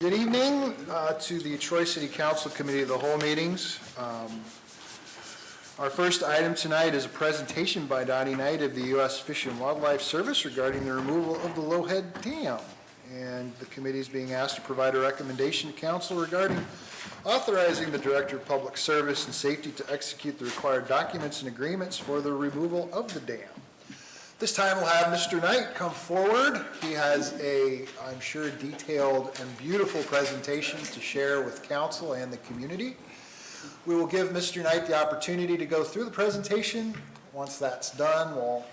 Good evening to the Troy City Council Committee of the Whole meetings. Our first item tonight is a presentation by Donnie Knight of the U.S. Fish and Wildlife Service regarding the removal of the Lowhead Dam. And the committee is being asked to provide a recommendation to council regarding authorizing the Director of Public Service and Safety to execute the required documents and agreements for the removal of the dam. This time we'll have Mr. Knight come forward. He has a, I'm sure, detailed and beautiful presentation to share with council and the community. We will give Mr. Knight the opportunity to go through the presentation. Once that's done, we'll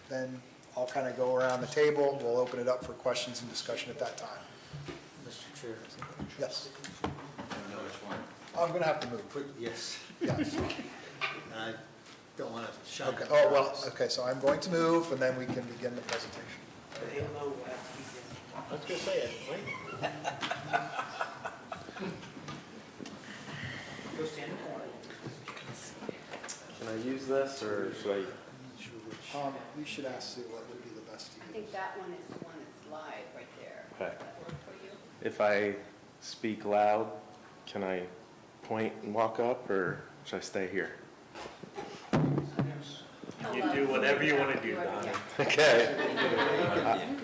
then I'll kind of go around the table. We'll open it up for questions and discussion at that time. Mr. Chair. Yes. I don't know which one. I'm going to have to move. Yes. Yes. I don't want to shine. Okay. Oh, well, okay, so I'm going to move, and then we can begin the presentation. I was going to say it. Wait. Go stand in the corner. Can I use this, or should I? You should ask Sue what would be the best to I use. think that one is the one that's live right there. Okay. Does that work for you? If I speak loud, can I point and walk up, or should I stay here? You do whatever you want to do, Donnie. Donnie. Okay.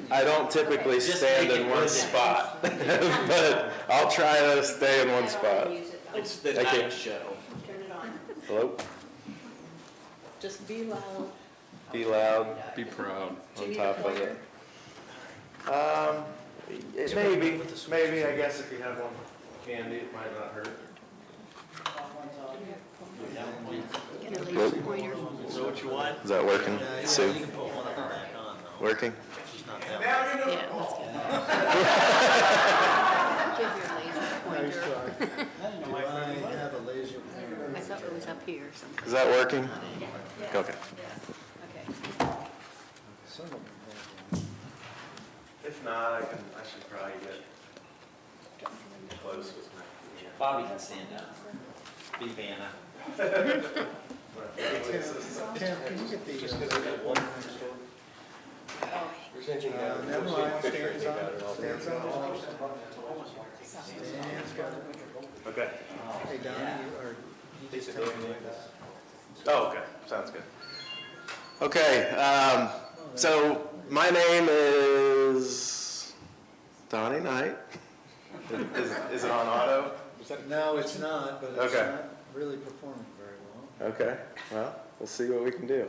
I don't typically stand in one spot, but I'll try to stay in one spot. It's the Thank you. night show. Turn it on. Hello? Just be loud. Be loud, be proud on top of it. Maybe, I guess if you have one handy, it might not hurt. Get a laser pointer. So what you want? Is that working, Sue? You can put one of them back on, though. Working? She's not that one. Yeah, let's get it. Give your laser pointer. Do I have a laser pointer? I thought it was up here somewhere. Is that working? Yes. Okay. Okay. If not, I should probably get close with my. Bobby can stand up. Be Vanna. Tim, can you get the... Just because I got one. never mind, stands on. Okay. Hey, Donnie, you just tell me this. Oh, okay. Sounds good. Okay. So my name is Donnie Knight. Is it on auto? No, it's not, but it's Okay. not really performing very well. Okay. Well, we'll see what we can do.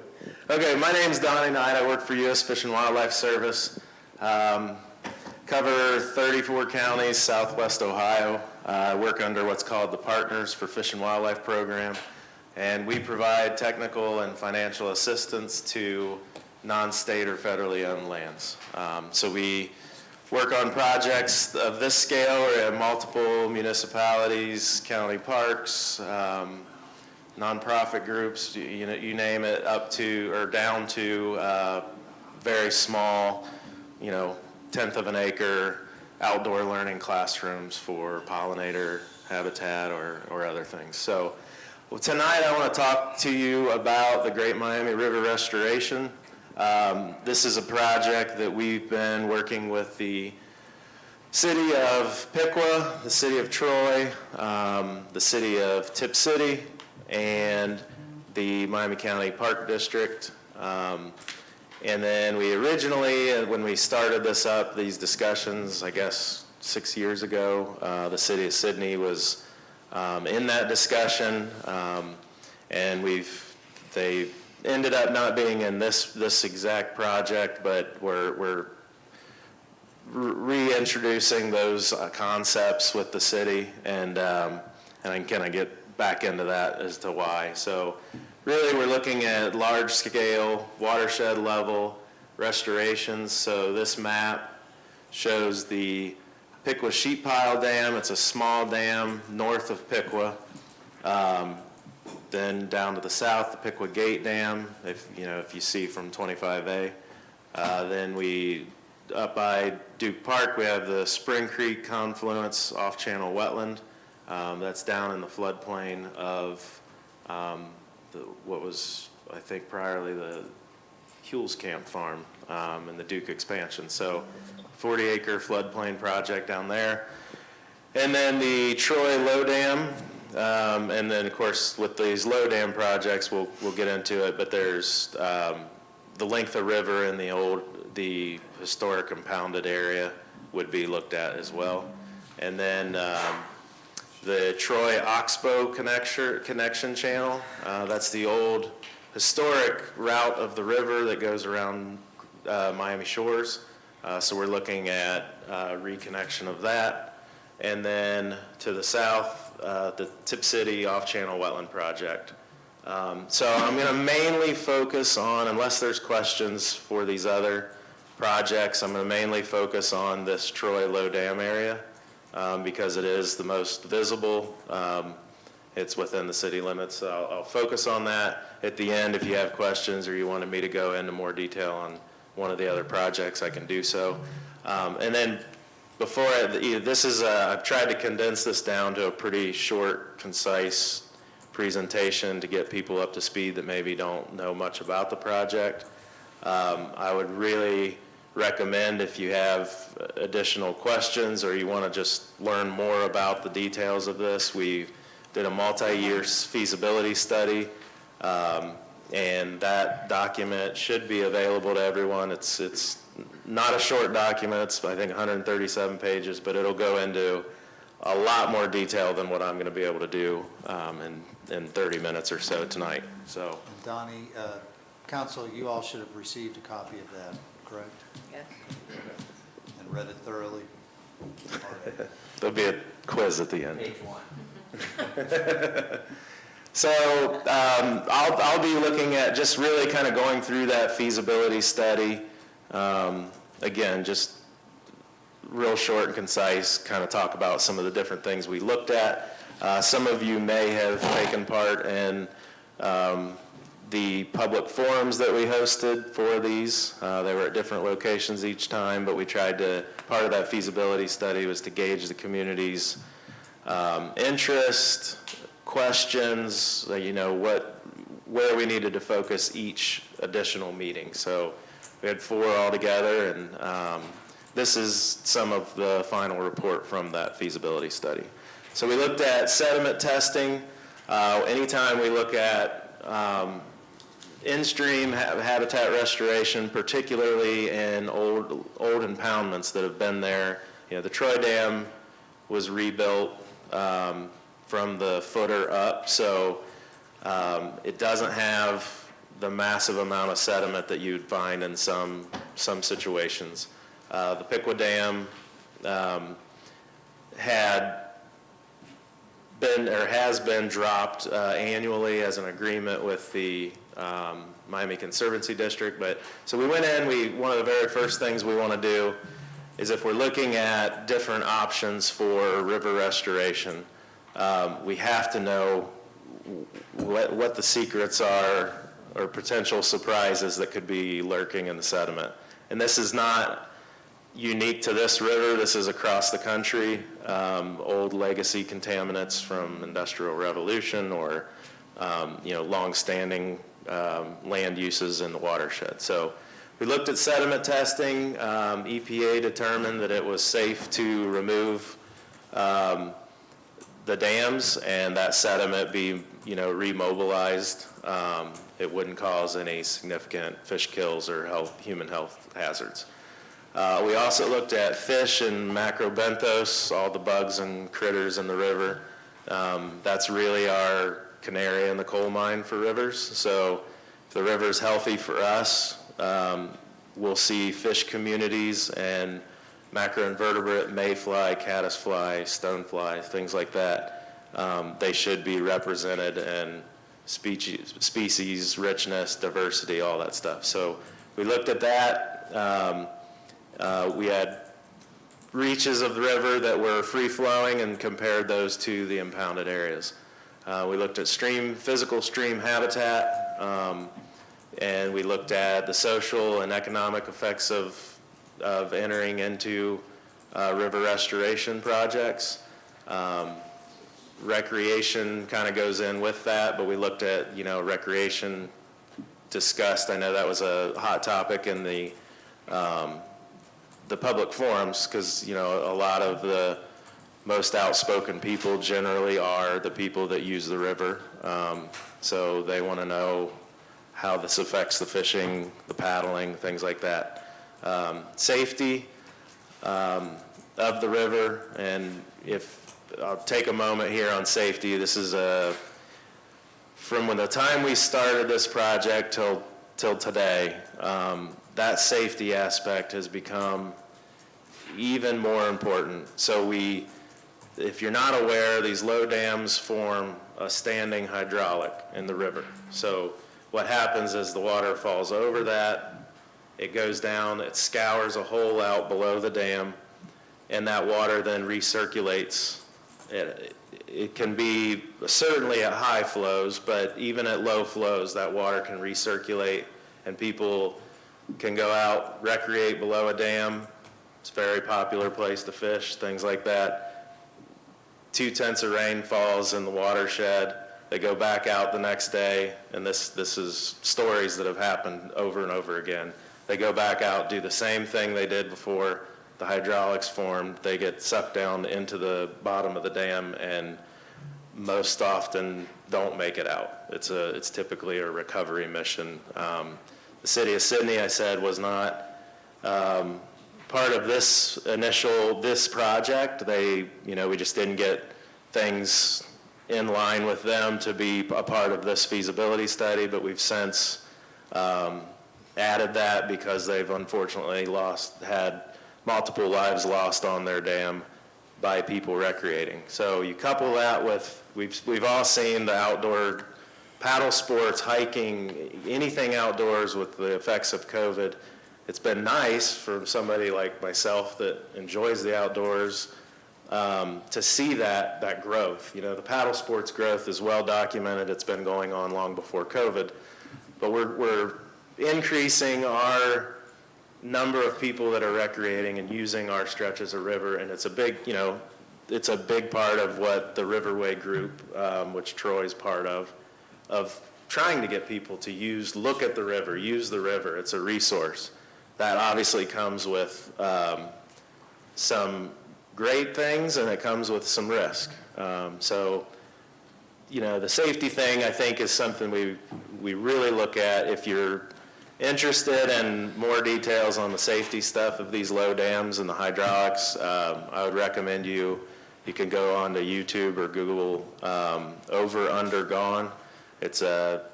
Okay. My name's Donnie Knight. I work for U.S. Fish and Wildlife Service. Cover 34 counties, southwest Ohio. I work under what's called the Partners for Fish and Wildlife Program. And we provide technical and financial assistance to non-state or federally owned lands. So we work on projects of this scale or at multiple municipalities, county parks, nonprofit groups, you name it, up to or down to very small, 1/10 of an acre outdoor learning classrooms for pollinator habitat or other things. So tonight I want to talk to you about the Great Miami River Restoration. This is a project that we've been working with the city of Piqua, the city of Troy, the city of Tip City, and the Miami County Park District. And then we originally, when we started this up, these discussions, I guess 6 years ago, the city of Sydney was in that discussion, and they ended up not being in this exact project, but we're reintroducing those concepts with the city, and I can kind of get back into that as to why. So really we're looking at large scale watershed level restorations. So this map shows the Piqua Sheep Pile Dam. It's a small dam north of Piqua. Then down to the south, the Piqua Gate Dam, if you see from 25A. Then up by Duke Park, we have the Spring Creek Confluence off-channel wetland. That's down in the floodplain of what was, I think, priorly the Hules Camp Farm and the Duke expansion. So 40-acre floodplain project down there. And then the Troy Low Dam, and then of course with these low dam projects, we'll get into it, but there's the length of river in the historic impounded area would be looked at as well. And then the Troy Oxbow connection channel, that's the old historic route of the river that goes around Miami Shores. So we're looking at reconnection of that. And then to the south, the Tip City off-channel wetland project. So I'm going to mainly focus on, unless there's questions for these other projects, I'm going to mainly focus on this Troy Low Dam area because it is the most visible. It's within the city limits. So I'll focus on that at the end. If you have questions or you wanted me to go into more detail on one of the other projects, I can do so. And then before I've tried to condense this down to a pretty short, concise presentation to get people up to speed that maybe don't know much about the project. I would really recommend, if you have additional questions or you want to just learn more about the details of this, we did a multi-year feasibility study, and that document should be available to everyone. It's not a short document. It's, I think, 137 pages, but it'll go into a lot more detail than what I'm going to be able to do in 30 minutes or so tonight. So, And Donnie, council, you all should have received a copy of that, correct? Yes. And read it thoroughly? there'll be a quiz at the end. Page 1. So I'll be looking at just really kind of going through that feasibility study. Again, just real short and concise, kind of talk about some of the different things we looked at. Some of you may have taken part in the public forums that we hosted for these. They were at different locations each time, but we tried to, part of that feasibility study was to gauge the community's interest, questions, where we needed to focus each additional meeting. So we had 4 altogether, and this is some of the final report from that feasibility study. So we looked at sediment testing. Anytime we look at in-stream habitat restoration, particularly in old impoundments that have been there, the Troy Dam was rebuilt from the footer up, so it doesn't have the massive amount of sediment that you'd find in some situations. The Piqua Dam has been dropped annually as an agreement with the Miami Conservancy District. So we went in, one of the very first things we want to do is, if we're looking at different options for river restoration, we have to know what the secrets are or potential surprises that could be lurking in the sediment. And this is not unique to this river. This is across the country. Old legacy contaminants from Industrial Revolution or long-standing land uses in the watershed. So we looked at sediment testing. EPA determined that it was safe to remove the dams and that sediment be remobilized. It wouldn't cause any significant fish kills or human health hazards. We also looked at fish and macrobenthos, all the bugs and critters in the river. That's really our canary in the coal mine for rivers. So if the river's healthy for us, we'll see fish communities and macroinvertebrate, mayfly, caddisfly, stonefly, things like that. They should be represented in species, richness, diversity, all that stuff. So we looked at that. We had reaches of the river that were free-flowing and compared those to the impounded areas. We looked at physical stream habitat, and we looked at the social and economic effects of entering into river restoration projects. Recreation kind of goes in with that, but we looked at, recreation discussed. I know that was a hot topic in the public forums, because, you know, a lot of the most outspoken people generally are the people that use the river. So they want to know how this affects the fishing, the paddling, things like that. Safety of the river, and if I'll take a moment here on safety. This is from the time we started this project till today, that safety aspect has become even more important. So if you're not aware, these low dams form a standing hydraulic in the river. So what happens is the water falls over that, it goes down, it scours a hole out below the dam, and that water then recirculates. It can be certainly at high flows, but even at low flows, that water can recirculate, and people can go out, recreate below a dam. It's a very popular place to fish, things like that. 2/10 of rain falls in the watershed. They go back out the next day, and this is stories that have happened over and over again. They go back out, do the same thing they did before the hydraulics formed. They get sucked down into the bottom of the dam, and most often don't make it out. It's typically a recovery mission. The city of Sydney, I said, was not part of this project. We just didn't get things in line with them to be a part of this feasibility study, but we've since added that because they've unfortunately had multiple lives lost on their dam by people recreating. So you couple that with, we've all seen the outdoor paddle sports, hiking, anything outdoors with the effects of COVID. It's been nice for somebody like myself that enjoys the outdoors to see that growth. You know, the paddle sports growth is well documented. It's been going on long before COVID, but we're increasing our number of people that are recreating and using our stretches of river, and it's a big, it's a big part of what the Riverway group, which Troy's part of trying to get people to look at the river, use the river. It's a resource. That obviously comes with some great things, and it comes with some risk. So, the safety thing, I think, is something we really look at. If you're interested in more details on the safety stuff of these low dams and the hydraulics, I would recommend you can go on to YouTube or Google Over Under Gone. It's a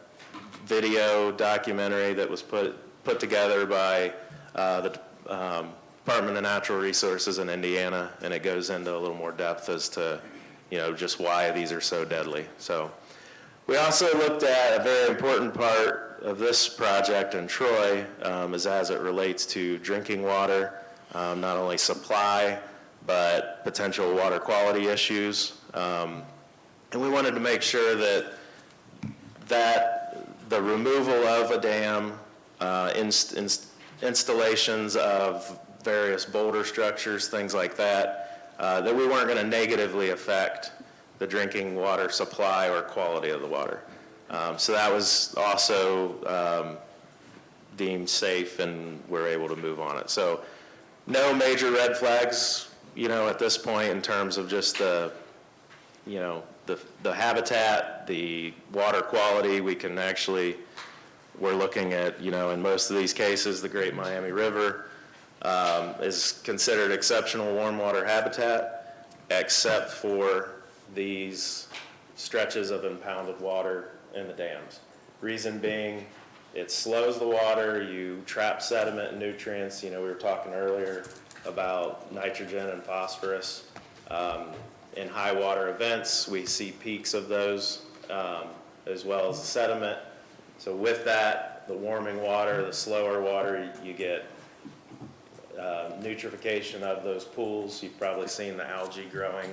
video documentary that was put together by the Department of Natural Resources in Indiana, and it goes into a little more depth as to just why these are so deadly. So we also looked at a very important part of this project in Troy is as it relates to drinking water, not only supply, but potential water quality issues. And we wanted to make sure that the removal of a dam, installations of various boulder structures, things like that, that we weren't going to negatively affect the drinking water supply or quality of the water. So that was also deemed safe, and we're able to move on it. So no major red flags, at this point in terms of just the habitat, the water quality. We're looking at, in most of these cases, the Great Miami River is considered exceptional warm water habitat, except for these stretches of impounded water in the dams. Reason being, it slows the water, you trap sediment and nutrients. We were talking earlier about nitrogen and phosphorus. In high water events, we see peaks of those, as well as the sediment. So with that, the warming water, the slower water, you get nutrification of those pools. You've probably seen the algae growing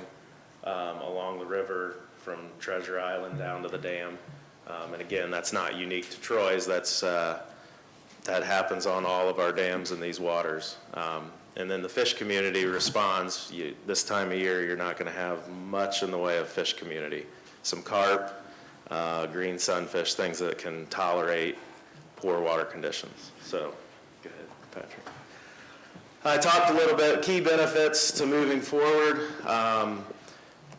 along the river from Treasure Island down to the dam. And again, that's not unique to Troy's. That happens on all of our dams in these waters. And then the fish community responds. This time of year, you're not going to have much in the way of fish community. Some carp, green sunfish, things that can tolerate poor water conditions. So, go ahead, Patrick. I talked a little bit, key benefits to moving forward.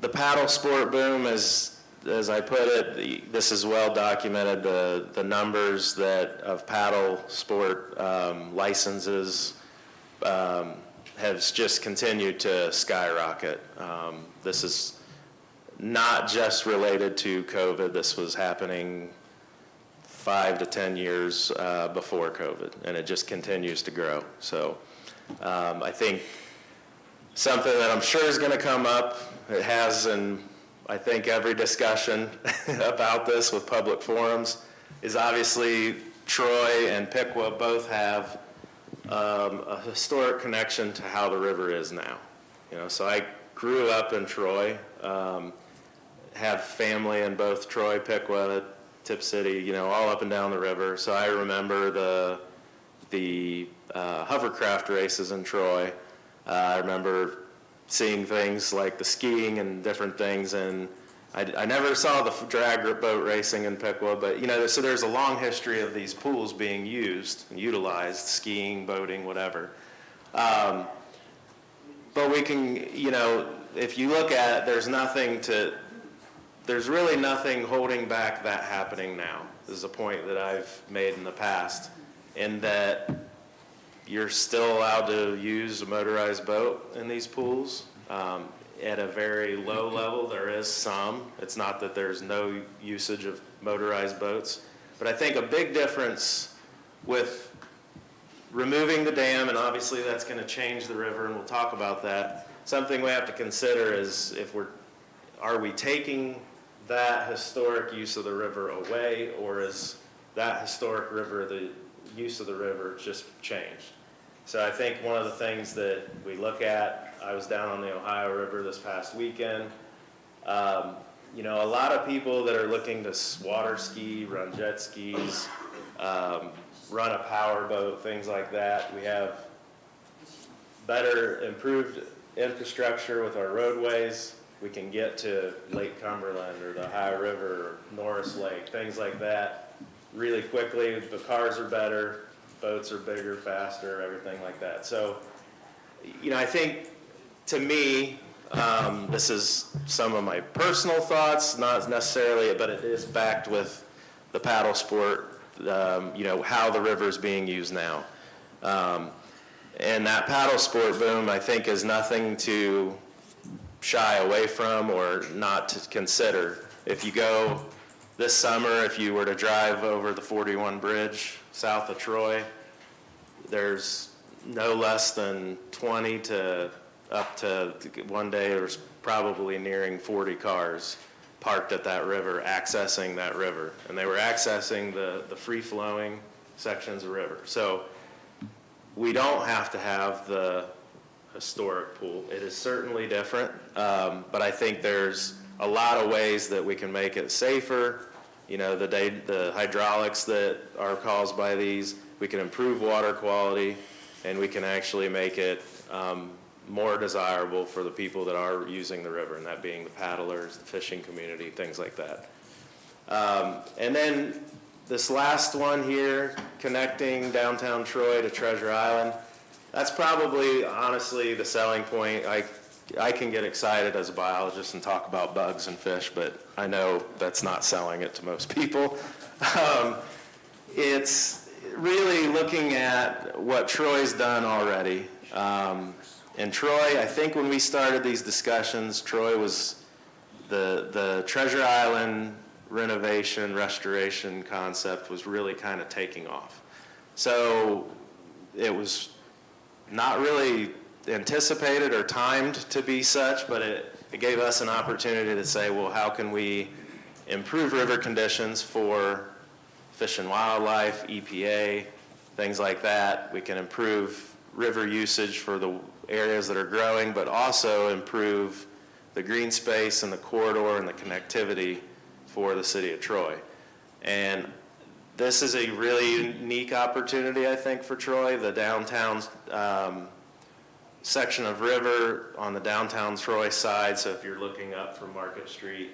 The paddle sport boom, as I put it, this is well documented, the numbers of paddle sport licenses has just continued to skyrocket. This is not just related to COVID. This was happening 5 to 10 years before COVID, and it just continues to grow. So I think something that I'm sure is going to come up, it has in, I think, every discussion about this with public forums, is obviously Troy and Piqua both have a historic connection to how the river is now. So I grew up in Troy, have family in both Troy, Piqua, Tip City, all up and down the river. So I remember the hovercraft races in Troy. I remember seeing things like the skiing and different things, and I never saw the drag boat racing in Piqua, but so there's a long history of these pools being used and utilized, skiing, boating, whatever. But we can, if you look at it, there's really nothing holding back that happening now. This is a point that I've made in the past, in that you're still allowed to use a motorized boat in these pools. At a very low level, there is some. It's not that there's no usage of motorized boats. But I think a big difference with removing the dam, and obviously that's going to change the river, and we'll talk about that. Something we have to consider is are we taking that historic use of the river away, or is that historic river, the use of the river, just changed? So I think one of the things that we look at, I was down on the Ohio River this past weekend. A lot of people that are looking to water ski, run jet skis, run a power boat, things like that. We have better, improved infrastructure with our roadways. We can get to Lake Cumberland or the Ohio River or Norris Lake, things like that, really quickly. The cars are better, boats are bigger, faster, everything like that. So, I think, to me, this is some of my personal thoughts, not necessarily, but it is backed with the paddle sport, how the river is being used now. And that paddle sport boom, I think, is nothing to shy away from or not to consider. If you go this summer, if you were to drive over the 41 bridge south of Troy, there's no less than 20 to up to one day there was probably nearing 40 cars parked at that river, accessing that river. And they were accessing the free-flowing sections of river. So we don't have to have the historic pool. It is certainly different, but I think there's a lot of ways that we can make it safer. The hydraulics that are caused by these, we can improve water quality, and we can actually make it more desirable for the people that are using the river, and that being the paddlers, the fishing community, things like that. And then this last one here, connecting downtown Troy to Treasure Island, that's probably, honestly, the selling point. I can get excited as a biologist and talk about bugs and fish, but I know that's not selling it to most people. It's really looking at what Troy's done already. In Troy, I think when we started these discussions, Troy was the Treasure Island renovation, restoration concept was really kind of taking off. So it was not really anticipated or timed to be such, but it gave us an opportunity to say, well, how can we improve river conditions for fish and wildlife, EPA, things like that. We can improve river usage for the areas that are growing, but also improve the green space and the corridor and the connectivity for the city of Troy. And this is a really unique opportunity, I think, for Troy. The downtown section of river on the downtown Troy side, so if you're looking up from Market Street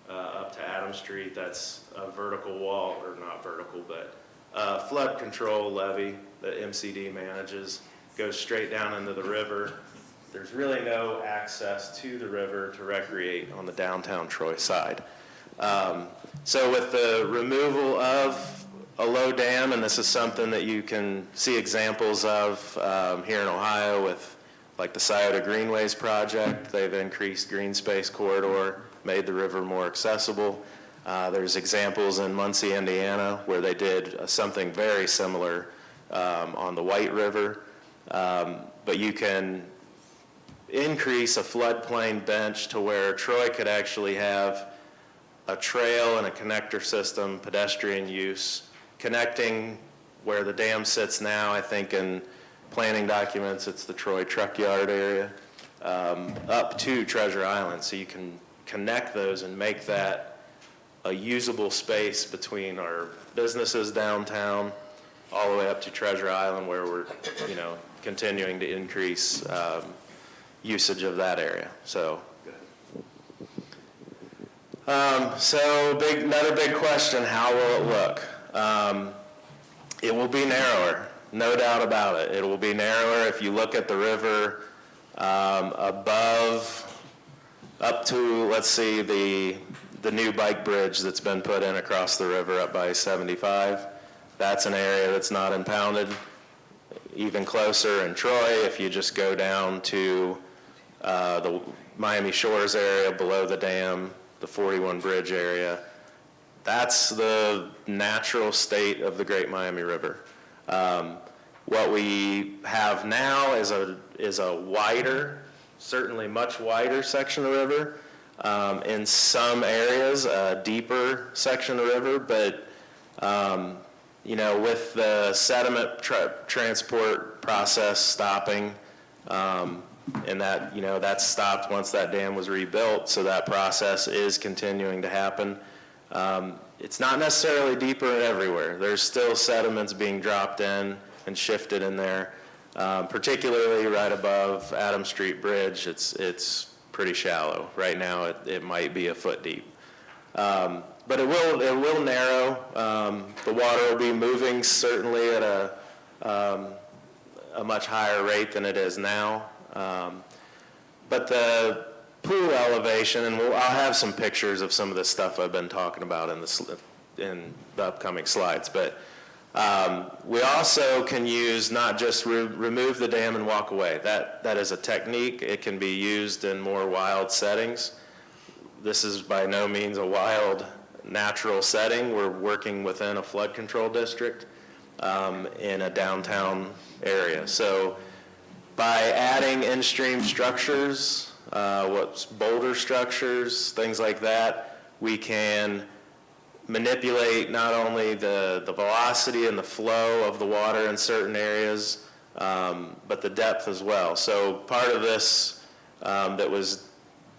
up to Adam Street, that's a vertical wall, or not vertical, but flood control levee that MCD manages, goes straight down into the river. There's really no access to the river to recreate on the downtown Troy side. So with the removal of a low dam, and this is something that you can see examples of here in Ohio with like the Scioto Greenways project. They've increased green space corridor, made the river more accessible. There's examples in Muncie, Indiana, where they did something very similar on the White River. But you can increase a floodplain bench to where Troy could actually have a trail and a connector system, pedestrian use, connecting where the dam sits now. I think in planning documents, it's the Troy Truck Yard area, up to Treasure Island. So you can connect those and make that a usable space between our businesses downtown all the way up to Treasure Island, where we're, continuing to increase usage of that area. So, another big question: how will it look? It will be narrower, no doubt about it. It will be narrower. If you look at the river above, up to, let's see, the new bike bridge that's been put in across the river up by 75. That's an area that's not impounded. Even closer in Troy, if you just go down to the Miami Shores area below the dam, the 41 Bridge area, that's the natural state of the Great Miami River. What we have now is a wider, certainly much wider section of the river. In some areas, a deeper section of the river, but with the sediment transport process stopping, and that stopped once that dam was rebuilt, so that process is continuing to happen. It's not necessarily deeper everywhere. There's still sediments being dropped in and shifted in there, particularly right above Adam Street Bridge. It's pretty shallow. Right now it might be a foot deep. But it will narrow. The water will be moving certainly at a much higher rate than it is now. But the pool elevation, and I'll have some pictures of some of the stuff I've been talking about in the upcoming slides. But we also can use not just remove the dam and walk away. That is a technique. It can be used in more wild settings. This is by no means a wild natural setting. We're working within a flood control district in a downtown area. So by adding in-stream structures, boulder structures, things like that, we can manipulate not only the velocity and the flow of the water in certain areas, but the depth as well. So part of this that was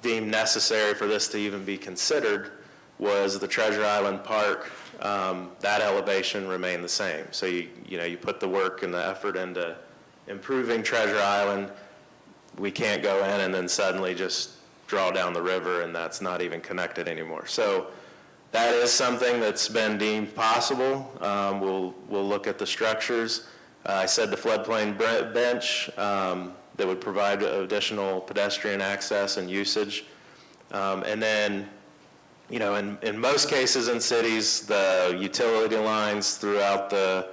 deemed necessary for this to even be considered was the Treasure Island Park. That elevation remained the same. So you put the work and the effort into improving Treasure Island. We can't go in and then suddenly just draw down the river, and that's not even connected anymore. So that is something that's been deemed possible. We'll look at the structures. I said the floodplain bench that would provide additional pedestrian access and usage. And then, in most cases in cities, the utility lines throughout the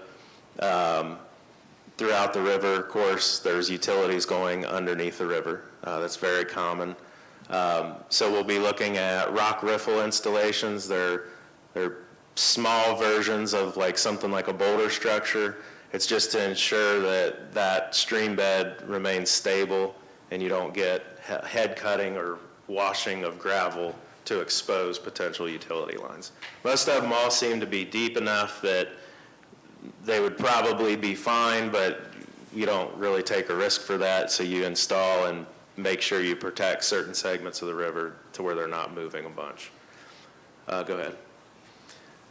river course, there's utilities going underneath the river. That's very common. So we'll be looking at rock riffle installations. They're small versions of something like a boulder structure. It's just to ensure that stream bed remains stable and you don't get head cutting or washing of gravel to expose potential utility lines. Most of them all seem to be deep enough that they would probably be fine, but you don't really take a risk for that, so you install and make sure you protect certain segments of the river to where they're not moving a bunch. Go ahead.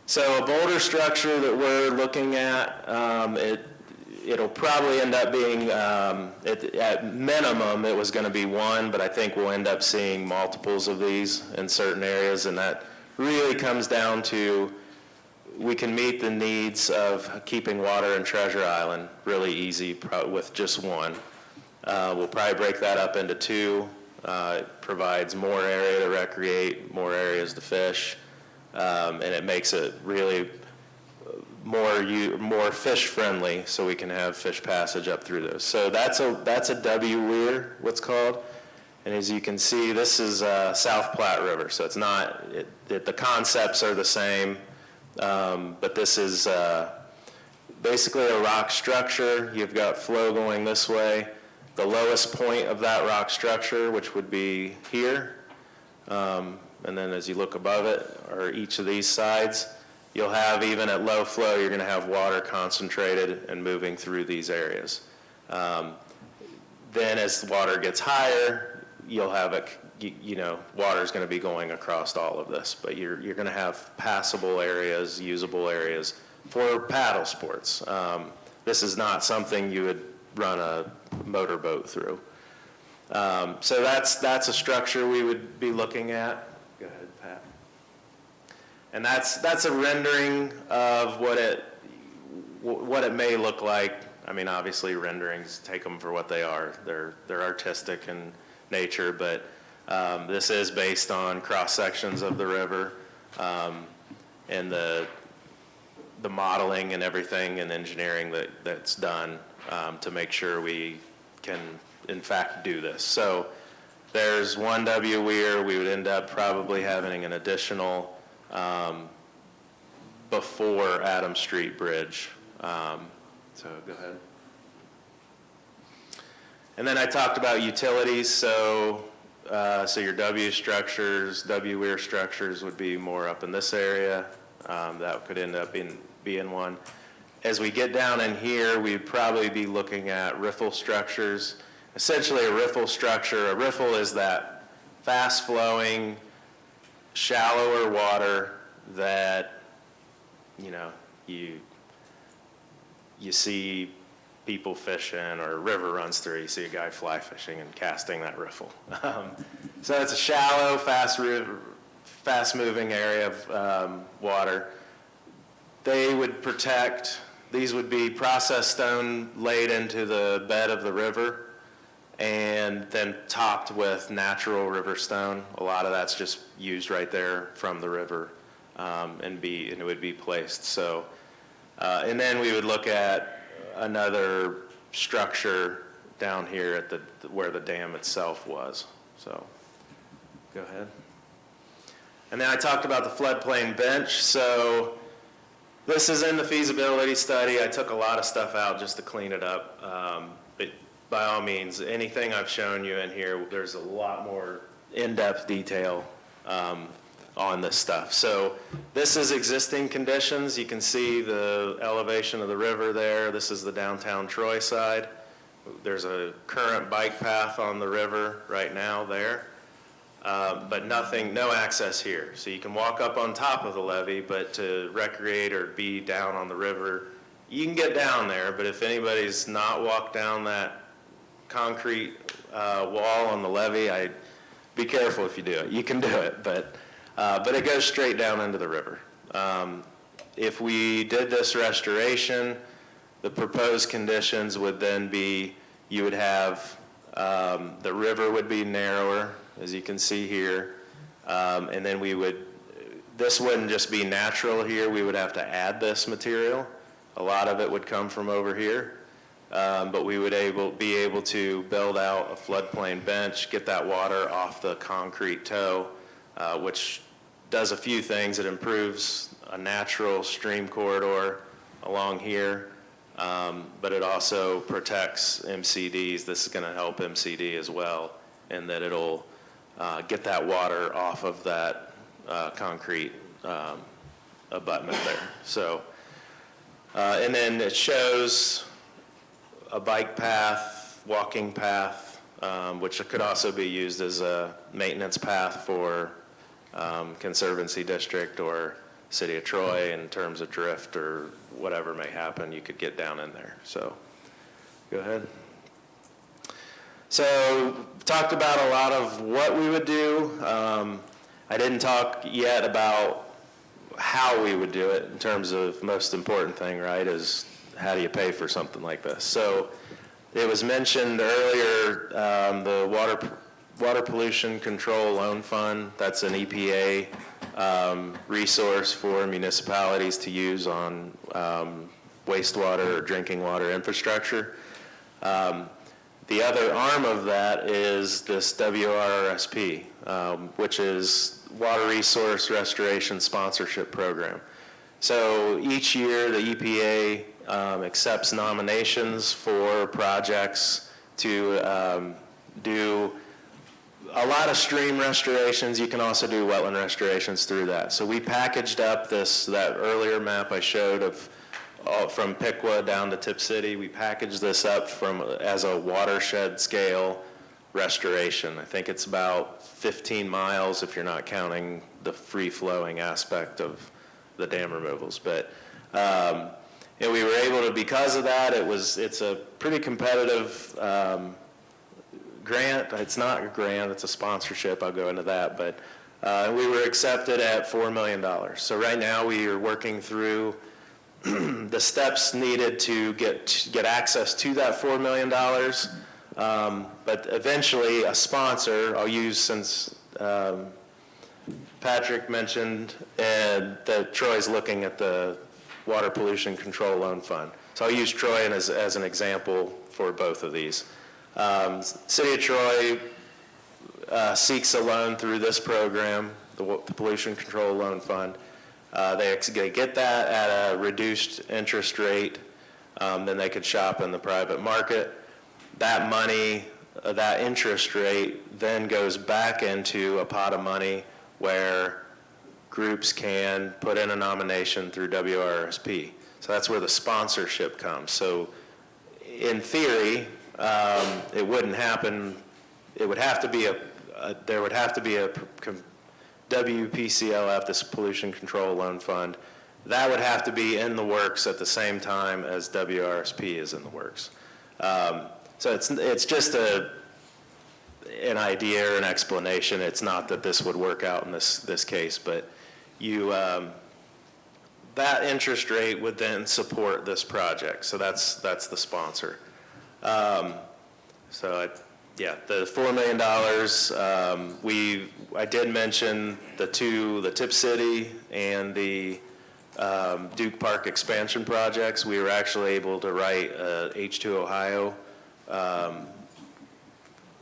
So a boulder structure that we're looking at, it'll probably end up being, at minimum, it was going to be one, but I think we'll end up seeing multiples of these in certain areas, and that really comes down to we can meet the needs of keeping water in Treasure Island really easy with just one. We'll probably break that up into two. It provides more area to recreate, more areas to fish, and it makes it really more fish friendly, so we can have fish passage up through those. So that's a W weir, what's called. And as you can see, this is South Platte River, so it's not, the concepts are the same, but this is basically a rock structure. You've got flow going this way. The lowest point of that rock structure, which would be here, and then as you look above it, or each of these sides, you'll have, even at low flow, you're going to have water concentrated and moving through these areas. Then as the water gets higher, you'll have water is going to be going across all of this, but you're going to have passable areas, usable areas for paddle sports. This is not something you would run a motorboat through. So that's a structure we would be looking at. Go ahead, Pat. And that's a rendering of what it may look like. I mean, obviously renderings, take them for what they are. They're artistic in nature, but this is based on cross sections of the river, and the modeling and everything and engineering that's done to make sure we can in fact do this. So there's one W weir. We would end up probably having an additional before Adams Street Bridge. So go ahead. And then I talked about utilities. So your W structures, W weir structures would be more up in this area. That could end up being one. As we get down in here, we'd probably be looking at riffle structures. Essentially a riffle structure, a riffle is that fast-flowing, shallower water that, you see people fishing, or a river runs through, you see a guy fly fishing and casting that riffle. So it's a shallow, fast-moving area of water. They would protect, these would be processed stone laid into the bed of the river and then topped with natural river stone. A lot of that's just used right there from the river, and it would be placed. So, and then we would look at another structure down here at where the dam itself was. So, go ahead. And then I talked about the floodplain bench. So this is in the feasibility study. I took a lot of stuff out just to clean it up. But by all means, anything I've shown you in here, there's a lot more in-depth detail on this stuff. So this is existing conditions. You can see the elevation of the river there. This is the downtown Troy side. There's a current bike path on the river right now there. But no access here. So you can walk up on top of the levee, but to recreate or be down on the river, you can get down there, but if anybody's not walked down that concrete wall on the levee, be careful if you do it. You can do it, but it goes straight down into the river. If we did this restoration, the proposed conditions would then be, you would have, the river would be narrower, as you can see here, and then this wouldn't just be natural here, we would have to add this material. A lot of it would come from over here, but we would be able to build out a floodplain bench, get that water off the concrete toe, which does a few things. It improves a natural stream corridor along here, but it also protects MCDs. This is going to help MCD as well, in that it'll get that water off of that concrete abutment there. So, and then it shows a bike path, walking path, which could also be used as a maintenance path for Conservancy District or City of Troy in terms of drift or whatever may happen. You could get down in there. So, go ahead. So, talked about a lot of what we would do. I didn't talk yet about how we would do it in terms of most important thing, right, is how do you pay for something like this? So it was mentioned earlier, the Water Pollution Control Loan Fund. That's an EPA resource for municipalities to use on wastewater or drinking water infrastructure. The other arm of that is this WRSP, which is Water Resource Restoration Sponsorship Program. So each year the EPA accepts nominations for projects to do a lot of stream restorations. You can also do wetland restorations through that. So we packaged up that earlier map I showed of from Piqua down to Tip City. We packaged this up as a watershed scale restoration. I think it's about 15 miles if you're not counting the free flowing aspect of the dam removals. But and we were able to, because of that, it's a pretty competitive grant. It's not a grant, it's a sponsorship. I'll go into that. But we were accepted at $4 million. So right now we are working through the steps needed to get access to that $4 million. But eventually a sponsor, I'll use, since Patrick mentioned that Troy's looking at the Water Pollution Control Loan Fund. So I'll use Troy as an example for both of these. City of Troy seeks a loan through this program, the Pollution Control Loan Fund. They get that at a reduced interest rate, then they could shop in the private market. That money, that interest rate then goes back into a pot of money where groups can put in a nomination through WRSP. So that's where the sponsorship comes. So in theory, it wouldn't happen. It would have to be there would have to be a WPCLF, this Pollution Control Loan Fund. That would have to be in the works at the same time as WRSP is in the works. So it's just an idea or an explanation. It's not that this would work out in this case, but that interest rate would then support this project. So that's the sponsor. Yeah, the $4 million, I did mention the Tip City and the Duke Park expansion projects. We were actually able to write a H2 Ohio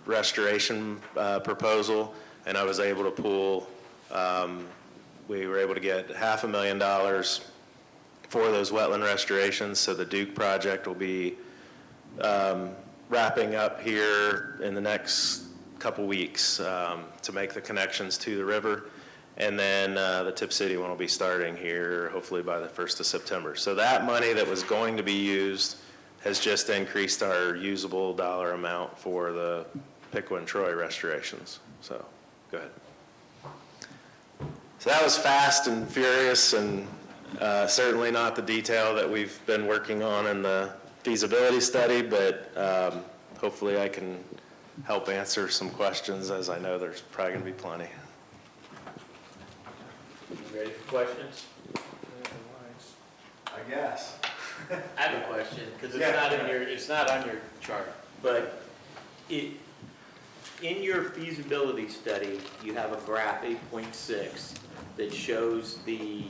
restoration proposal, and I was able to pool, we were able to get $500,000 for those wetland restorations. So the Duke project will be wrapping up here in the next couple weeks to make the connections to the river. And then the Tip City one will be starting here hopefully by the 1st of September. So that money that was going to be used has just increased our usable dollar amount for the Piqua and Troy restorations. So go ahead. So that was fast and furious, and certainly not the detail that we've been working on in the feasibility study, but hopefully I can help answer some questions, as I know there's probably going to be plenty. Ready for questions? I guess. I have a question, because it's not on your chart, but in your feasibility study, you have a graph 8.6 that shows the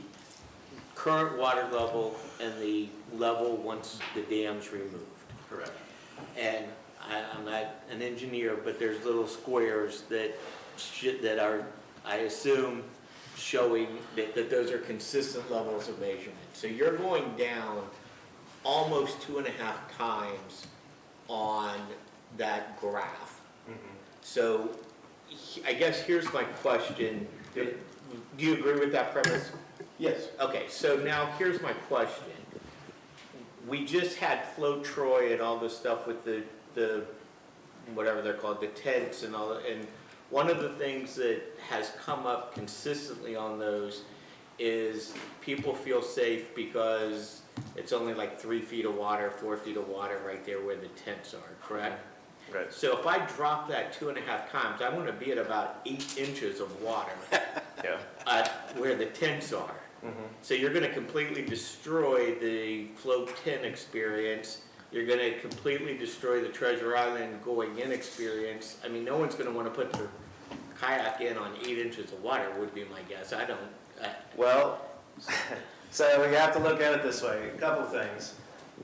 current water level and the level once the dam's removed. Correct. And I'm not an engineer, but there's little squares that are, I assume, showing that those are consistent levels of measurement. So you're going down almost 2.5 times on that graph. Mm-hmm. So I guess here's my question. Do you agree with that premise? Yes. Okay, so now here's my question. We just had Flow Troy and all this stuff with the whatever they're called, the tents and all that, and one of the things that has come up consistently on those is people feel safe because it's only like 3 feet of water, 4 feet of water right there where the tents are, correct? Right. So if I drop that 2.5 times, I'm going to be at about 8 inches of water Yeah. where the tents are. So you're gonna completely destroy the float 10 experience. You're gonna completely destroy the Treasure Island going in experience. I mean, no one's gonna wanna put their kayak in on 8 inches of water, would be my guess. I don't, Well, so we have to look at it this way, a couple things.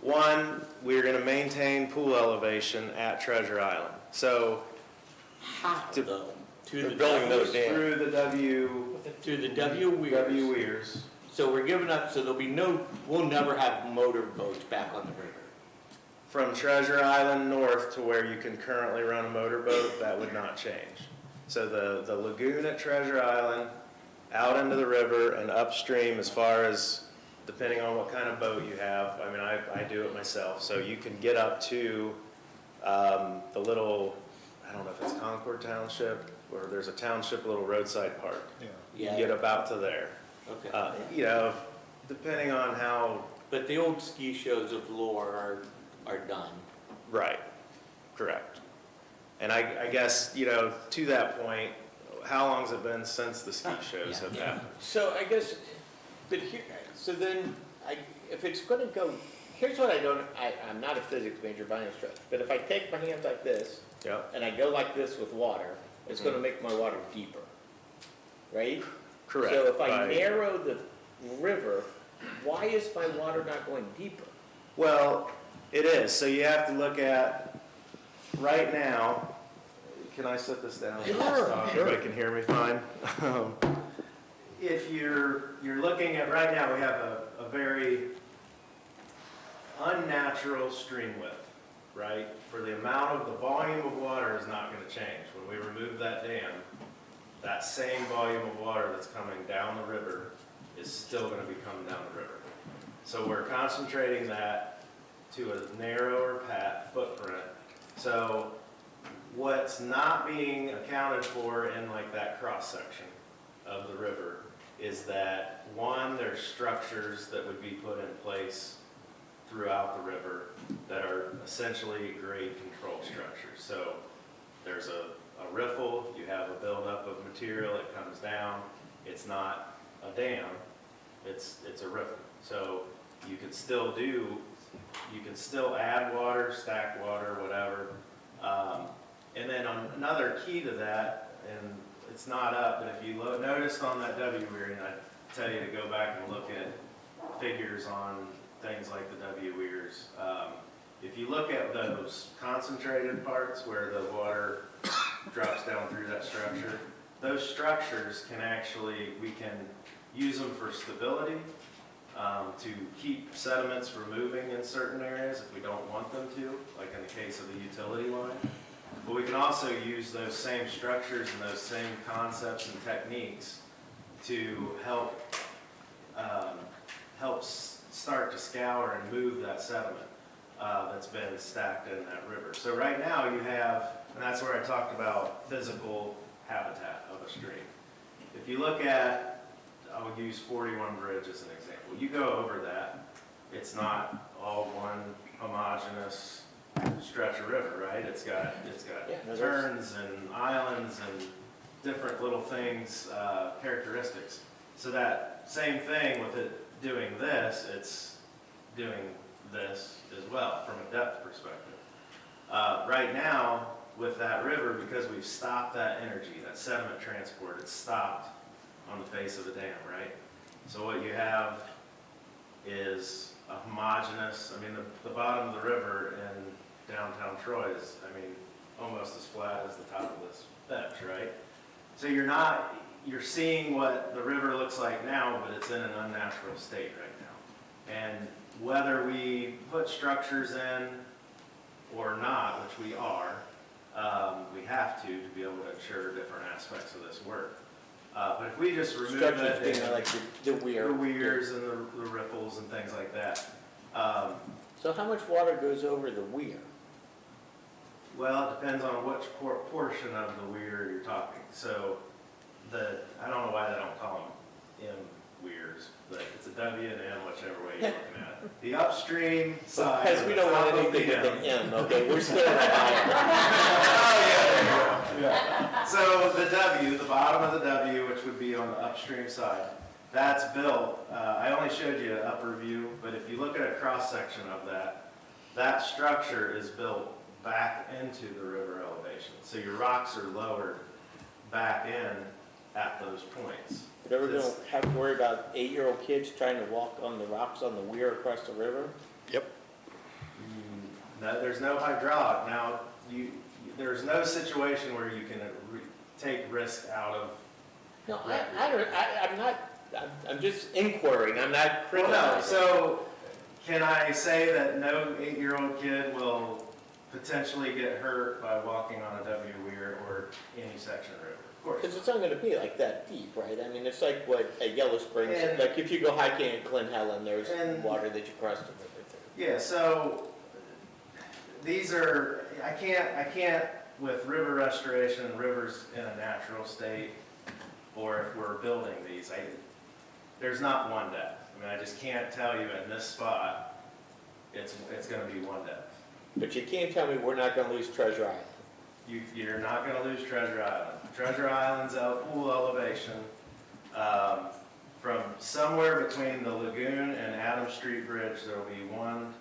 One, we're gonna maintain pool elevation at Treasure Island. So how though? To we're the building W- those through the W To the W weirs. weirs. So we're giving up, so there'll be no, we'll never have motor boats back on the river. From Treasure Island north to where you can currently run a motorboat, that would not change. So the lagoon at Treasure Island, out into the river and upstream as far as, depending on what kind of boat you have, I mean, I do it myself, so you can get up to the little, I don't know if it's Concord Township, or there's a township little roadside park. You can get about to there. Okay. You know, depending on how. But the old ski shows of lore are done. Right, correct. And I guess, you know, to that point, how long's it been since the ski shows have happened? So I guess, but here, so then, if it's gonna go, here's what I'm not a physics major by any stretch, but if I take my hands like this, Yep, and I go like this with water, it's gonna make my water deeper, right? correct. So if I By- narrow the river, why is my water not going deeper? Well, it is, so you have to look at, right now, can I set this down? Sure, So sure. everybody can hear me fine. If you're looking at, right now, we have a very unnatural stream width, right? For the amount of, the volume of water is not gonna change. When we remove that dam, that same volume of water that's coming down the river is still gonna be coming down the river. So we're concentrating that to a narrower footprint. So what's not being accounted for in like that cross-section of the river is that, one, there's structures that would be put in place throughout the river that are essentially grade control structures. So there's a riffle, you have a buildup of material, it comes down. It's not a dam, it's a riffle. So you can still add water, stack water, whatever. And then another key to that, and it's not up, but if you noticed on that W weir, and I tell you to go back and look at figures on things like the W weirs. If you look at those concentrated parts where the water drops down through that structure, those structures can actually, we can use them for stability, to keep sediments from moving in certain areas if we don't want them to, like in the case of the utility line. But we can also use those same structures and those same concepts and techniques to help start to scour and move that sediment that's been stacked in that river. So right now you have, and that's where I talked about physical habitat of a stream. If you look at, I would use 41 Bridge as an example. You go over that, it's not all one homogeneous stretch of river, right? It's got turns and islands and different little things, characteristics. So that same thing with it doing this, it's doing this as well from a depth perspective. Right now, with that river, because we've stopped that energy, that sediment transport, it's stopped on the face of the dam, right? So what you have is a homogeneous, I mean, the bottom of the river in downtown Troy is, I mean, almost as flat as the top of this bench, right? So you're seeing what the river looks like now, but it's in an unnatural state right now. And whether we put structures in or not, which we are, we have to be able to ensure different aspects of this work. But if we just remove that, Structures being like the weir. the weirs and the riffles and things like that. So how much water goes over the weir? Well, it depends on which portion of the weir you're talking. So I don't know why they don't call them M weirs, but it's a W and M, whichever way you're looking at it. The upstream side. Because we don't want top of anything the with an M, okay? We're still in Ohio. Yeah. So the W, the bottom of the W, which would be on the upstream side, That's built, I only showed you an upper view, but if you look at a cross-section of that, that structure is built back into the river elevation. So your rocks are lowered back in at those points. But are we gonna have to worry about 8-year-old kids trying to walk on the rocks on the weir across the river? No, there's no hydraulic. Now, there's no situation where you can take risk out of. No, I'm not, I'm just inquiring, I'm not Well, no, criticizing. so can I say that no 8-year-old kid will potentially get hurt by walking on a W weir or any section of river? Of course. Because it's not gonna be like that deep, right? I mean, it's like what, at Yellow Springs, And- like if you go hiking in Glen Helen, there's And- water that you cross the river through. Yeah, so these are, I can't, with river restoration, rivers in a natural state, or if we're building these, there's not one depth. I mean, I just can't tell you in this spot, it's gonna be one depth. But you can't tell me we're not gonna lose Treasure Island. You're not gonna lose Treasure Island. Treasure Island's pool elevation, from somewhere between the lagoon and Adams Street Bridge, there'll be one,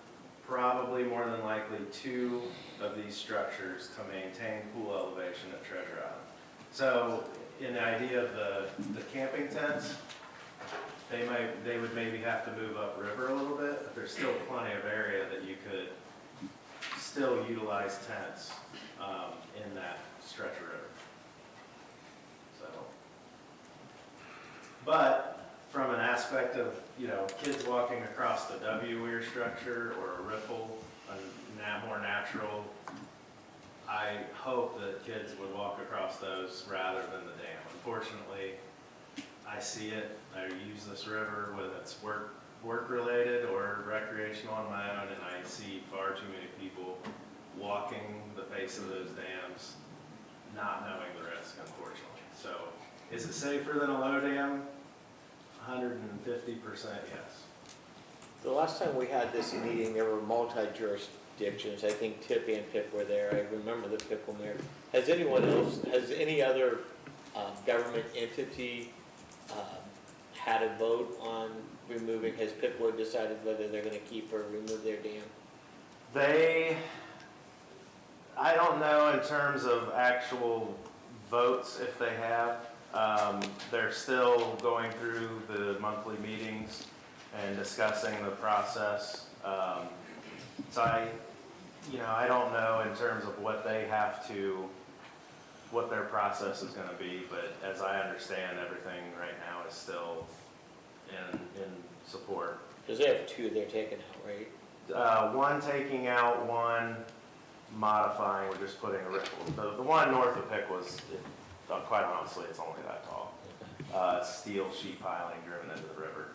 probably more than likely 2 of these structures to maintain pool elevation at Treasure Island. So in the idea of the camping tents, they would maybe have to move upriver a little bit, but there's still plenty of area that you could still utilize tents in that stretch of river. So, but from an aspect of, kids walking across the W weir structure or a riffle, a more natural, I hope that kids would walk across those rather than the dam. Unfortunately, I see it, I use this river whether it's work-related or recreational on my own, and I see far too many people walking the face of those dams, not knowing the risk, unfortunately. So, is it safer than a low dam? 150% yes. The last time we had this meeting, there were multi-jurisdictions. I think Tip and Pip were there. I remember the Pip one there. Has anyone else, has any other government entity had a vote on removing, has Pipwood decided whether they're gonna keep or remove their dam? I don't know in terms of actual votes if they have. They're still going through the monthly meetings and discussing the process. So I don't know in terms of what they have to, what their process is gonna be, but as I understand, everything right now is still in support. Because they have 2 they're taking out, right? One taking out, one modifying, we're just putting a riffle. The one north of Pick was, quite honestly, it's only that tall. Steel sheet piling driven into the river.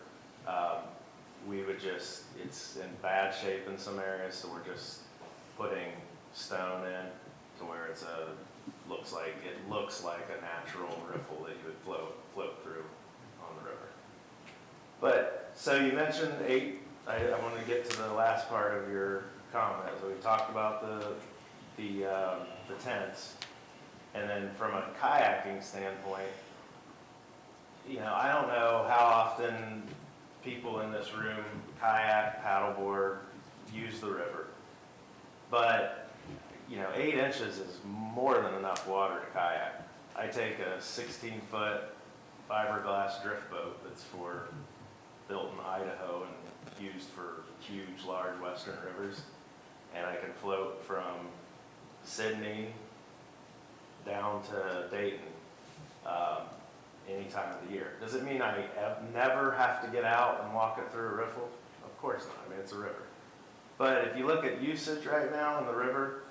It's in bad shape in some areas, so we're just putting stone in to where it looks like a natural riffle that you would float through on the river. But, so you mentioned 8, I want to get to the last part of your comment. So we talked about the tents, and then from a kayaking standpoint, I don't know how often people in this room kayak, paddleboard, use the river. But, 8 inches is more than enough water to kayak. I take a 16-foot fiberglass drift boat that's built in Idaho and used for huge, large western rivers, and I can float from Sydney down to Dayton any time of the year. Does it mean I never have to get out and walk it through a riffle? Of course not. I mean, it's a river. But if you look at usage right now in the river,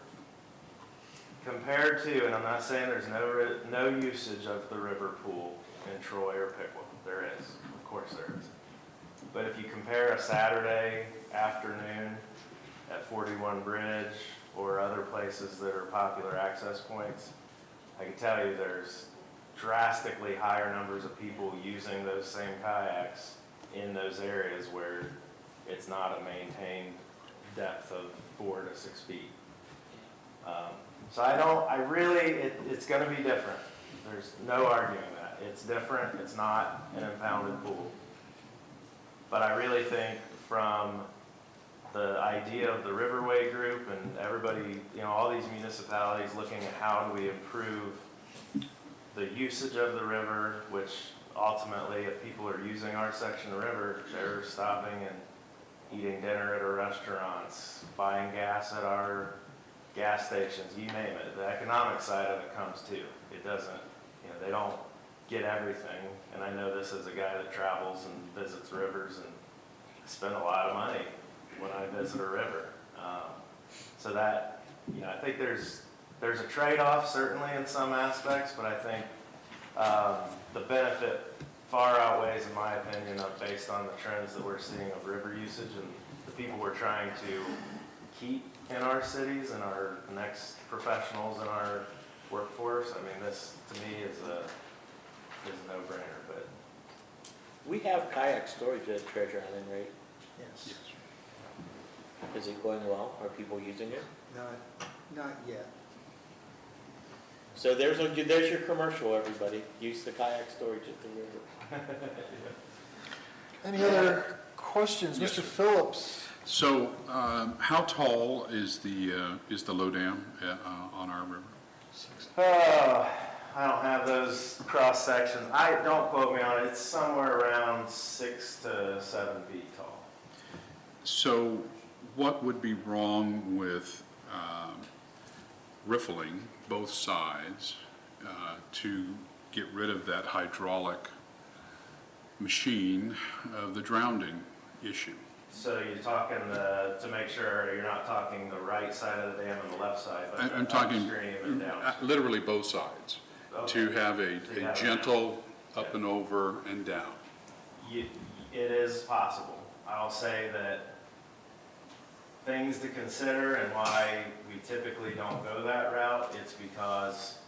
compared to, and I'm not saying there's no usage of the river pool in Troy or Pickwick. There is. Of course there is. But if you compare a Saturday afternoon at 41 Bridge or other places that are popular access points, I can tell you there's drastically higher numbers of people using those same kayaks in those areas where it's not a maintained depth of 4 to 6 feet. So it's gonna be different. There's no arguing that. it's different, it's not an impounded pool. But I really think from the idea of the Riverway Group and everybody, all these municipalities looking at how do we improve the usage of the river, which ultimately, if people are using our section of the river, they're stopping and eating dinner at our restaurants, buying gas at our gas stations, you name it. The economic side of it comes too. It doesn't, they don't get everything. And I know this as a guy that travels and visits rivers, and I spend a lot of money when I visit a river. So that, I think there's a trade-off certainly in some aspects, but I think the benefit far outweighs, in my opinion, based on the trends that we're seeing of river usage and the people we're trying to keep in our cities and our next professionals in our workforce. I mean, this to me is a no-brainer. But We have kayak storage at Treasure Island, right? Yes. Is it going well? Are people using it? Not yet. So there's your commercial, everybody. Use the kayak storage at the river. Any other questions? Yes, Mr. sir. Phillips? So, how tall is the low dam on our river? I don't have those cross sections. Don't quote me on it. It's somewhere around 6 to 7 feet tall. So, what would be wrong with riffling both sides to get rid of that hydraulic machine of the drowning issue? So you're talking to make sure you're not talking the right side of the dam and the left side, but I'm talking upstream and downstream. literally both sides, to Okay. have a gentle up and over and down. It is possible. I'll say that things to consider and why we typically don't go that route, it's because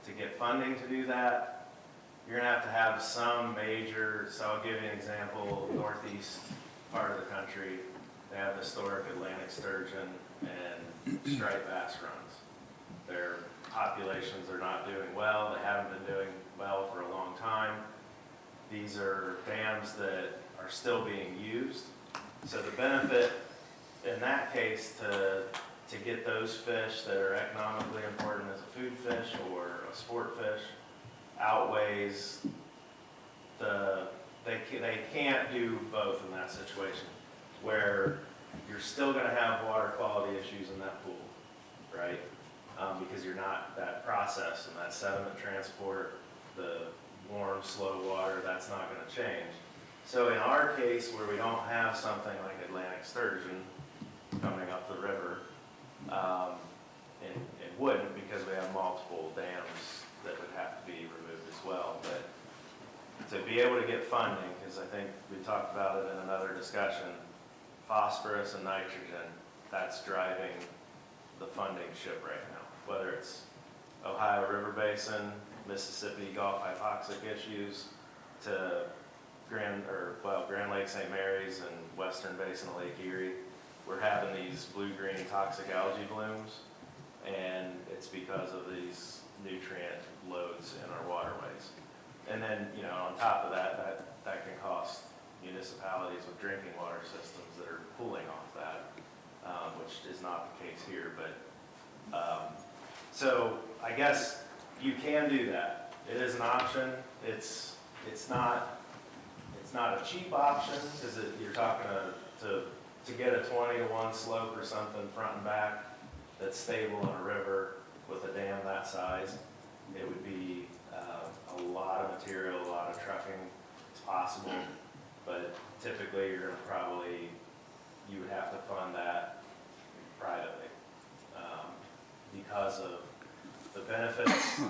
to get funding to do that, you're gonna have to have some major, so I'll give you an example, northeast part of the country, they have historic Atlantic sturgeon and striped bass runs. Their populations are not doing well, they haven't been doing well for a long time. These are dams that are still being used. So the benefit in that case to get those fish that are economically important as a food fish or a sport fish outweighs they can't do both in that situation, where you're still gonna have water quality issues in that pool, right? Because you're not, that process and that sediment transport, the warm, slow water, that's not gonna change. So in our case, where we don't have something like Atlantic sturgeon coming up the river, it wouldn't, because we have multiple dams that would have to be removed as well. But to be able to get funding, because I think we talked about it in another discussion, phosphorus and nitrogen, that's driving the funding ship right now. Whether it's Ohio River Basin, Mississippi Gulf hypoxic issues, to Grand Lake St. Mary's and Western Basin of Lake Erie, we're having these blue-green toxic algae blooms, and it's because of these nutrient loads in our waterways. And then, on top of that can cost municipalities with drinking water systems that are pulling off that, which is not the case here. But so I guess you can do that. It is an option. It's not a cheap option, because you're talking to get a 20-to-1 slope or something front and back that's stable in a river with a dam that size. It would be a lot of material, a lot of trucking. It's possible, but typically you would have to fund that privately because of the benefits.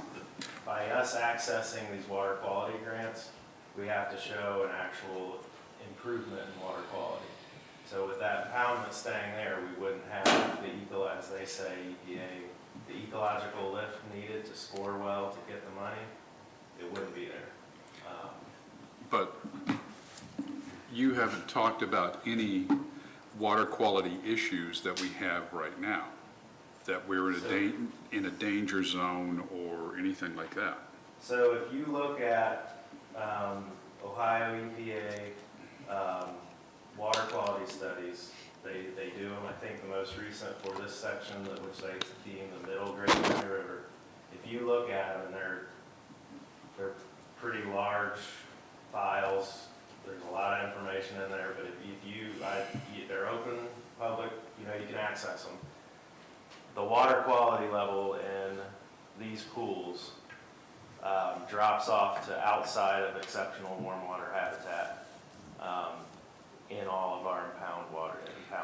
By us accessing these water quality grants, we have to show an actual improvement in water quality. So with that impoundment staying there, we wouldn't have as they say, EPA, the ecological lift needed to score well to get the money. It wouldn't be there. But you haven't talked about any water quality issues that we have right now, that we're in a danger zone or anything like that. So if you look at Ohio EPA water quality studies, they do them. I think the most recent for this section, that which they deem the middle Great Valley River. If you look at them, they're pretty large files. There's a lot of information in there, but they're open, public, you can access them. The water quality level in these pools drops off to outside of exceptional warm water habitat in all of our impounded water.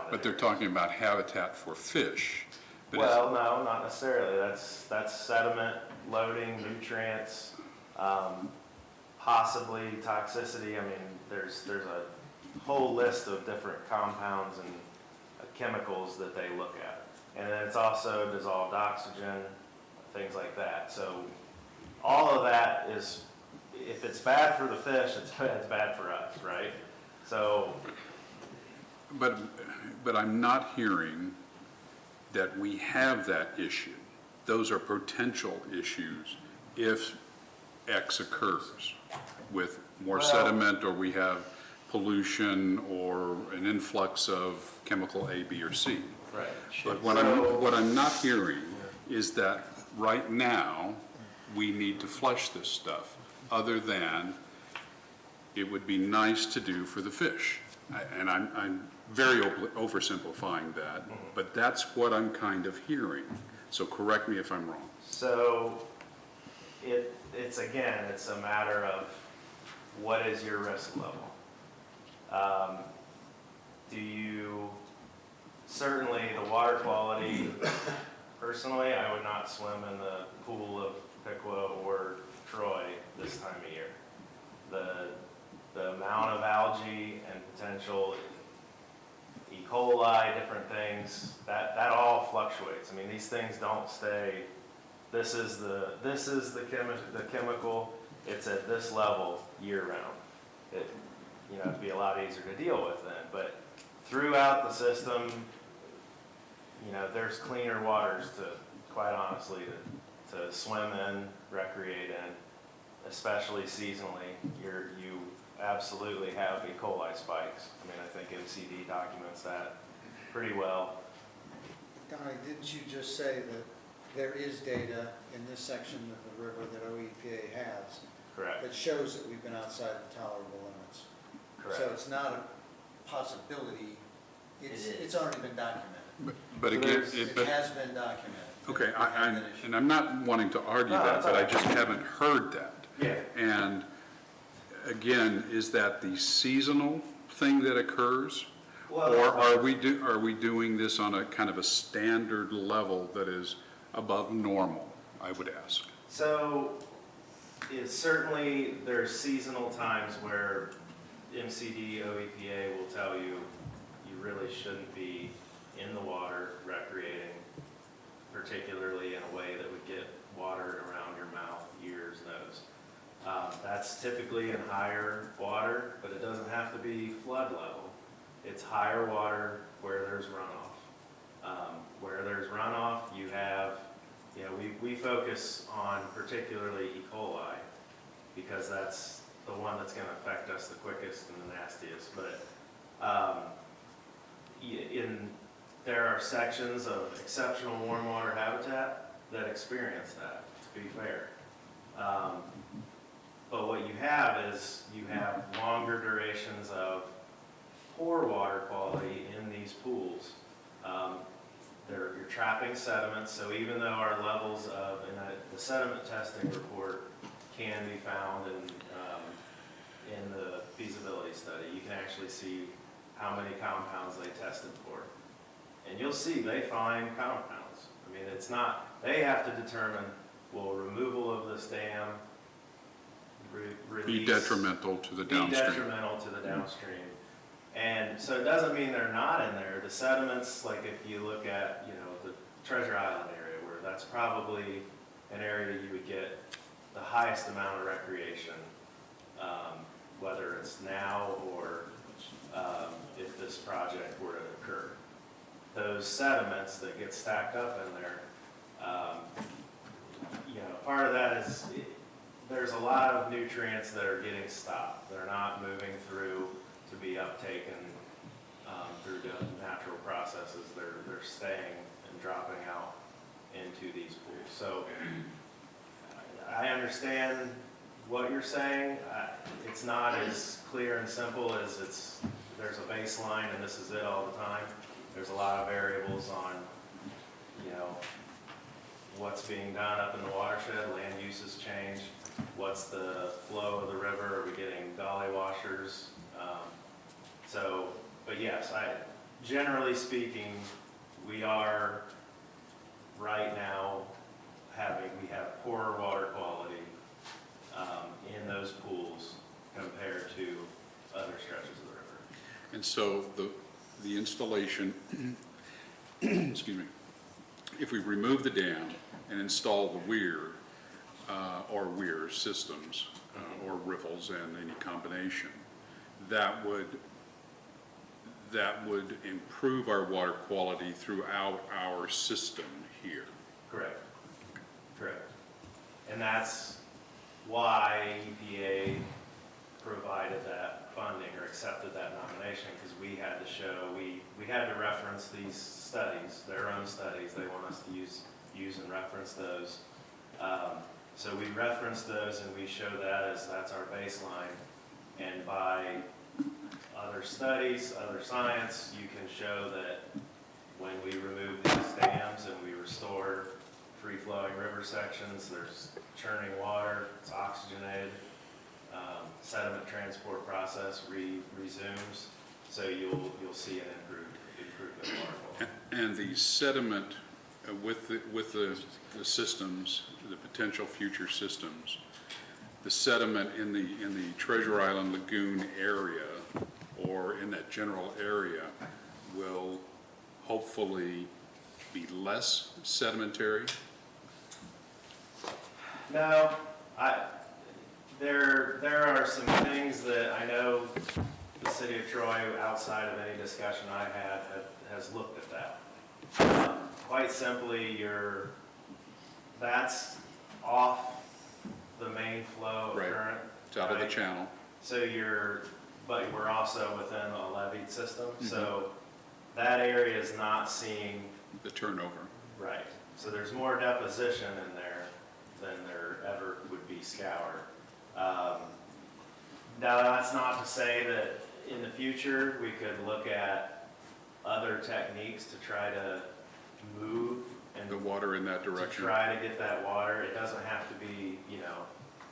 But they're talking about habitat for fish. But Well, no, not necessarily. That's sediment, loading, nutrients, possibly toxicity. I mean, there's a whole list of different compounds and chemicals that they look at. And then it's also dissolved oxygen, things like that. So all of that is, if it's bad for the fish, it's bad for us, right? So, But I'm not hearing that we have that issue. Those are potential issues if X occurs with more Well- sediment, or we have pollution, or an influx of chemical A, B, or C. right. But what I'm not hearing is that right now, we need to flush this stuff, other than it would be nice to do for the fish. And I'm very oversimplifying that, but that's what I'm kind of hearing. So correct me if I'm wrong. So it's a matter of what is your risk level? Certainly the water quality, personally, I would not swim in the pool of Piqua or Troy this time of year. The amount of algae and potential E. coli, different things, that all fluctuates. I mean, these things don't stay, this is the chemical, it's at this level year round. It'd be a lot easier to deal with then, but throughout the system, there's cleaner waters to, quite honestly, to swim in, recreate in, especially seasonally. You absolutely have E. coli spikes. I mean, I think MCD documents that pretty well. Donnie, didn't you just say that there is data in this section of the river that OEPA has Correct. that shows that we've been outside the tolerable limits? Correct. So it's not a possibility, it's already been documented. But So again, It has been documented. okay, We have that issue. and I'm not wanting to argue No, that, that's but I all right. just haven't heard that. Yeah. And again, is that the seasonal thing that occurs? Well, Or are we doing this on a kind of a standard level that is above normal, I would ask? So, there's seasonal times where MCD, OEPA will tell you, you really shouldn't be in the water recreating, particularly in a way that would get water around your mouth, ears, nose. That's typically in higher water, but it doesn't have to be flood level. It's higher water where there's runoff. Where there's runoff, you have, we focus on particularly E. coli because that's the one that's going to affect us the quickest and the nastiest. But there are sections of exceptional warm water habitat that experience that, to be fair. But what you have is you have longer durations of poor water quality in these pools. You're trapping sediments, so even though our levels of, the sediment testing report can be found in the feasibility study, you can actually see how many compounds they tested for. And you'll see they find compounds. I mean, it's not, they have to determine, will removal of this dam Be detrimental to the be downstream. detrimental to the downstream. And so it doesn't mean they're not in there. The sediments, like if you look at, the Treasure Island area, where that's probably an area you would get the highest amount of recreation, whether it's now or if this project were to occur. Those sediments that get stacked up in there, part of that is there's a lot of nutrients that are getting stopped. They're not moving through to be uptaken through the natural processes. They're staying and dropping out into these pools. So I understand what you're saying. It's not as clear and simple as there's a baseline and this is it all the time. There's a lot of variables on, what's being done up in the watershed, land uses change, what's the flow of the river, are we getting gully washers? But yes, generally speaking, we are right now we have poorer water quality in those pools compared to other stretches of the river. And so the installation, excuse me, if we remove the dam and install the weir or weir systems or riffles and any combination, that would improve our water quality throughout our system here. Correct. Correct. And that's why EPA provided that funding or accepted that nomination, because we had to show, we had to reference these studies, their own studies. They want us to use and reference those. So we reference those and we show that's our baseline. And by other studies, other science, you can show that when we remove these dams and we restore free-flowing river sections, there's churning water, it's oxygenated, sediment transport process resumes, so you'll see an improvement in water quality. And the sediment with the systems, the potential future systems, the sediment in the Treasure Island Lagoon area or in that general area will hopefully be less sedimentary? No, there are some things that I know the city of Troy, outside of any discussion I had, has looked at that. Quite simply, that's off the main flow of Right. current. It's out of the right? channel. So but we're also within a levied system, so that area is not seeing. The turnover. Right, so there's more deposition in there than there ever would be scour. Now, that's not to say that in the future, we could look at other techniques to try to move and The water in that to direction. try to get that water. It doesn't have to be,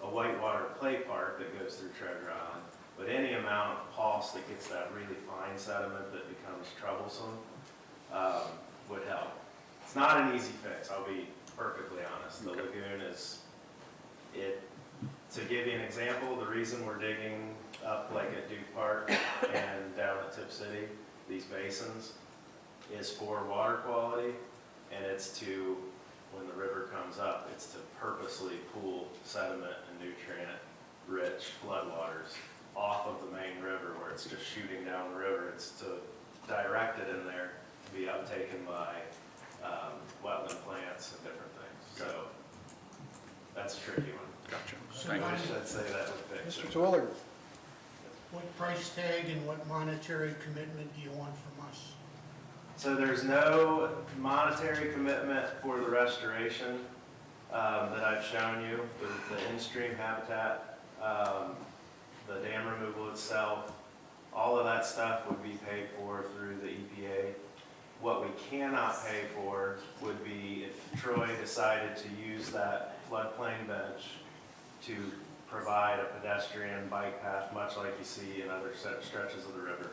a whitewater play park that goes through Treasure Island, but any amount of pulse that gets that really fine sediment that becomes troublesome would help. It's not an easy fix, I'll be perfectly honest. The lagoon to give you an example, the reason we're digging up like at Duke Park and down at Tip City, these basins, is for water quality, and it's to, when the river comes up, it's to purposely pull sediment and nutrient-rich floodwaters off of the main river where it's just shooting down the river. It's to direct it in there to be uptaken by wetland plants and different things. So that's a tricky one. Gotcha. So Thank you. I should say that would fix Mr. it. Twiller? What price tag and what monetary commitment do you want from us? So there's no monetary commitment for the restoration that I've shown you, the in-stream habitat, the dam removal itself, all of that stuff would be paid for through the EPA. What we cannot pay for would be if Troy decided to use that floodplain bench to provide a pedestrian bike path, much like you see in other stretches of the river.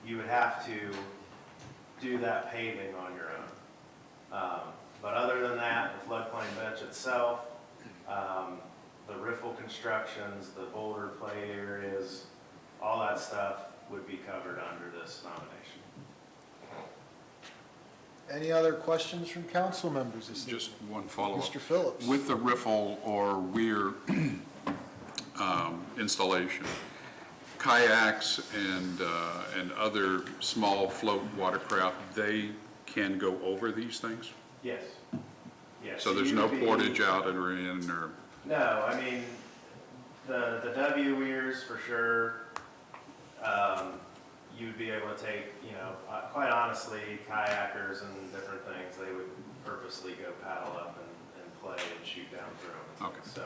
You would have to do that paving on your own. But other than that, the floodplain bench itself, the riffle constructions, the boulder play areas, all that stuff would be covered under this nomination. Any other questions from council members this evening? Just one follow-up. Mr. Phillips? With the riffle or weir installation, kayaks and other small float watercraft, they can go over these things? Yes. Yes. So there's you no would be- portage out or in or? No, I mean, The W weirs for sure, you'd be able to take, quite honestly, kayakers and different things, they would purposely go paddle up and play and shoot down through them. Okay. So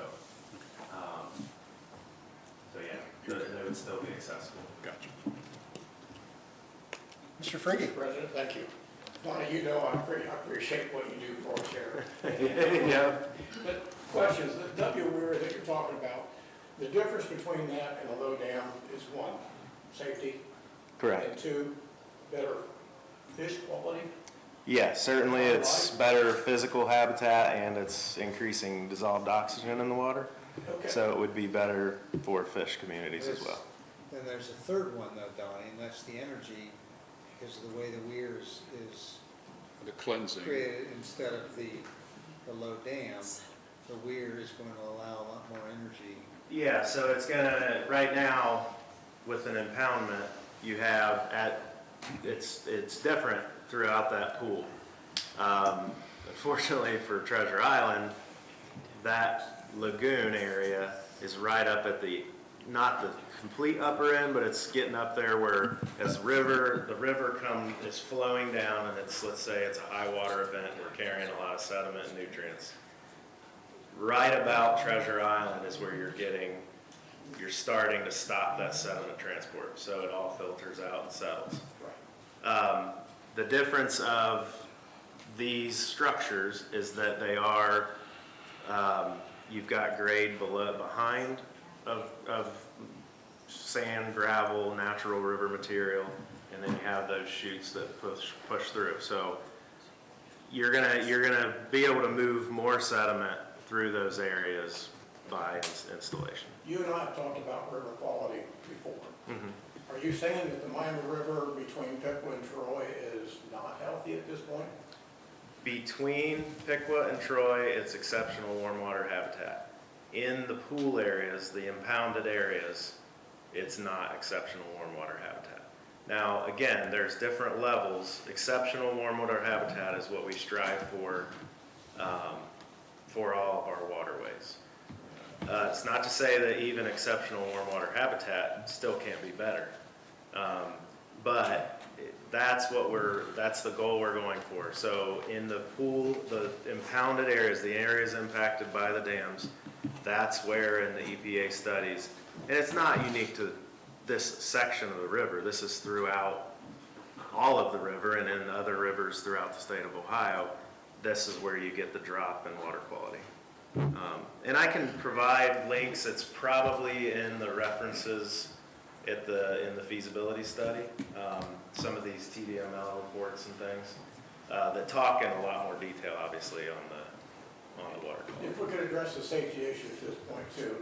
yeah, they would still be accessible. Gotcha. Mr. Friggy? President, thank you. Donnie, you know I appreciate what you do for us here. Yeah. But questions, the W weir that you're talking about, the difference between that and a low dam is one, safety, and two, better fish quality. Yeah, certainly it's better physical habitat and it's increasing dissolved oxygen in the water. Okay. So it would be better for fish communities as well. Then there's a third one though, Donnie, and that's the energy, because of the way the weir is The cleansing. created instead of the low dam. The weir is going to allow a lot more energy. Yeah, so it's gonna, right now, with an impoundment, you have it's different throughout that pool. Unfortunately for Treasure Island, that lagoon area is right up at not the complete upper end, but it's getting up there where as the river is flowing down and let's say it's a high water event, we're carrying a lot of sediment and nutrients. Right about Treasure Island is where you're starting to stop that sediment transport, so it all filters out and settles. The difference of these structures is that they are, you've got grade behind of sand, gravel, natural river material, and then you have those chutes that push through. So you're gonna be able to move more sediment through those areas by installation. You and I have talked about river quality before. Are you saying that the Miami River between Piqua and Troy is not healthy at this point? Between Piqua and Troy, it's exceptional warm water habitat. In the pool areas, the impounded areas, it's not exceptional warm water habitat. Now, again, there's different levels. Exceptional warm water habitat is what we strive for all of our waterways. It's not to say that even exceptional warm water habitat still can't be better. But that's the goal we're going for. So in the pool, the impounded areas, the areas impacted by the dams, that's where in the EPA studies, and it's not unique to this section of the river, this is throughout all of the river and in other rivers throughout the state of Ohio, this is where you get the drop in water quality. And I can provide links, it's probably in the references in the feasibility study, some of these TDML reports and things that talk in a lot more detail, obviously, on the water quality. If we could address the safety issue at this point too.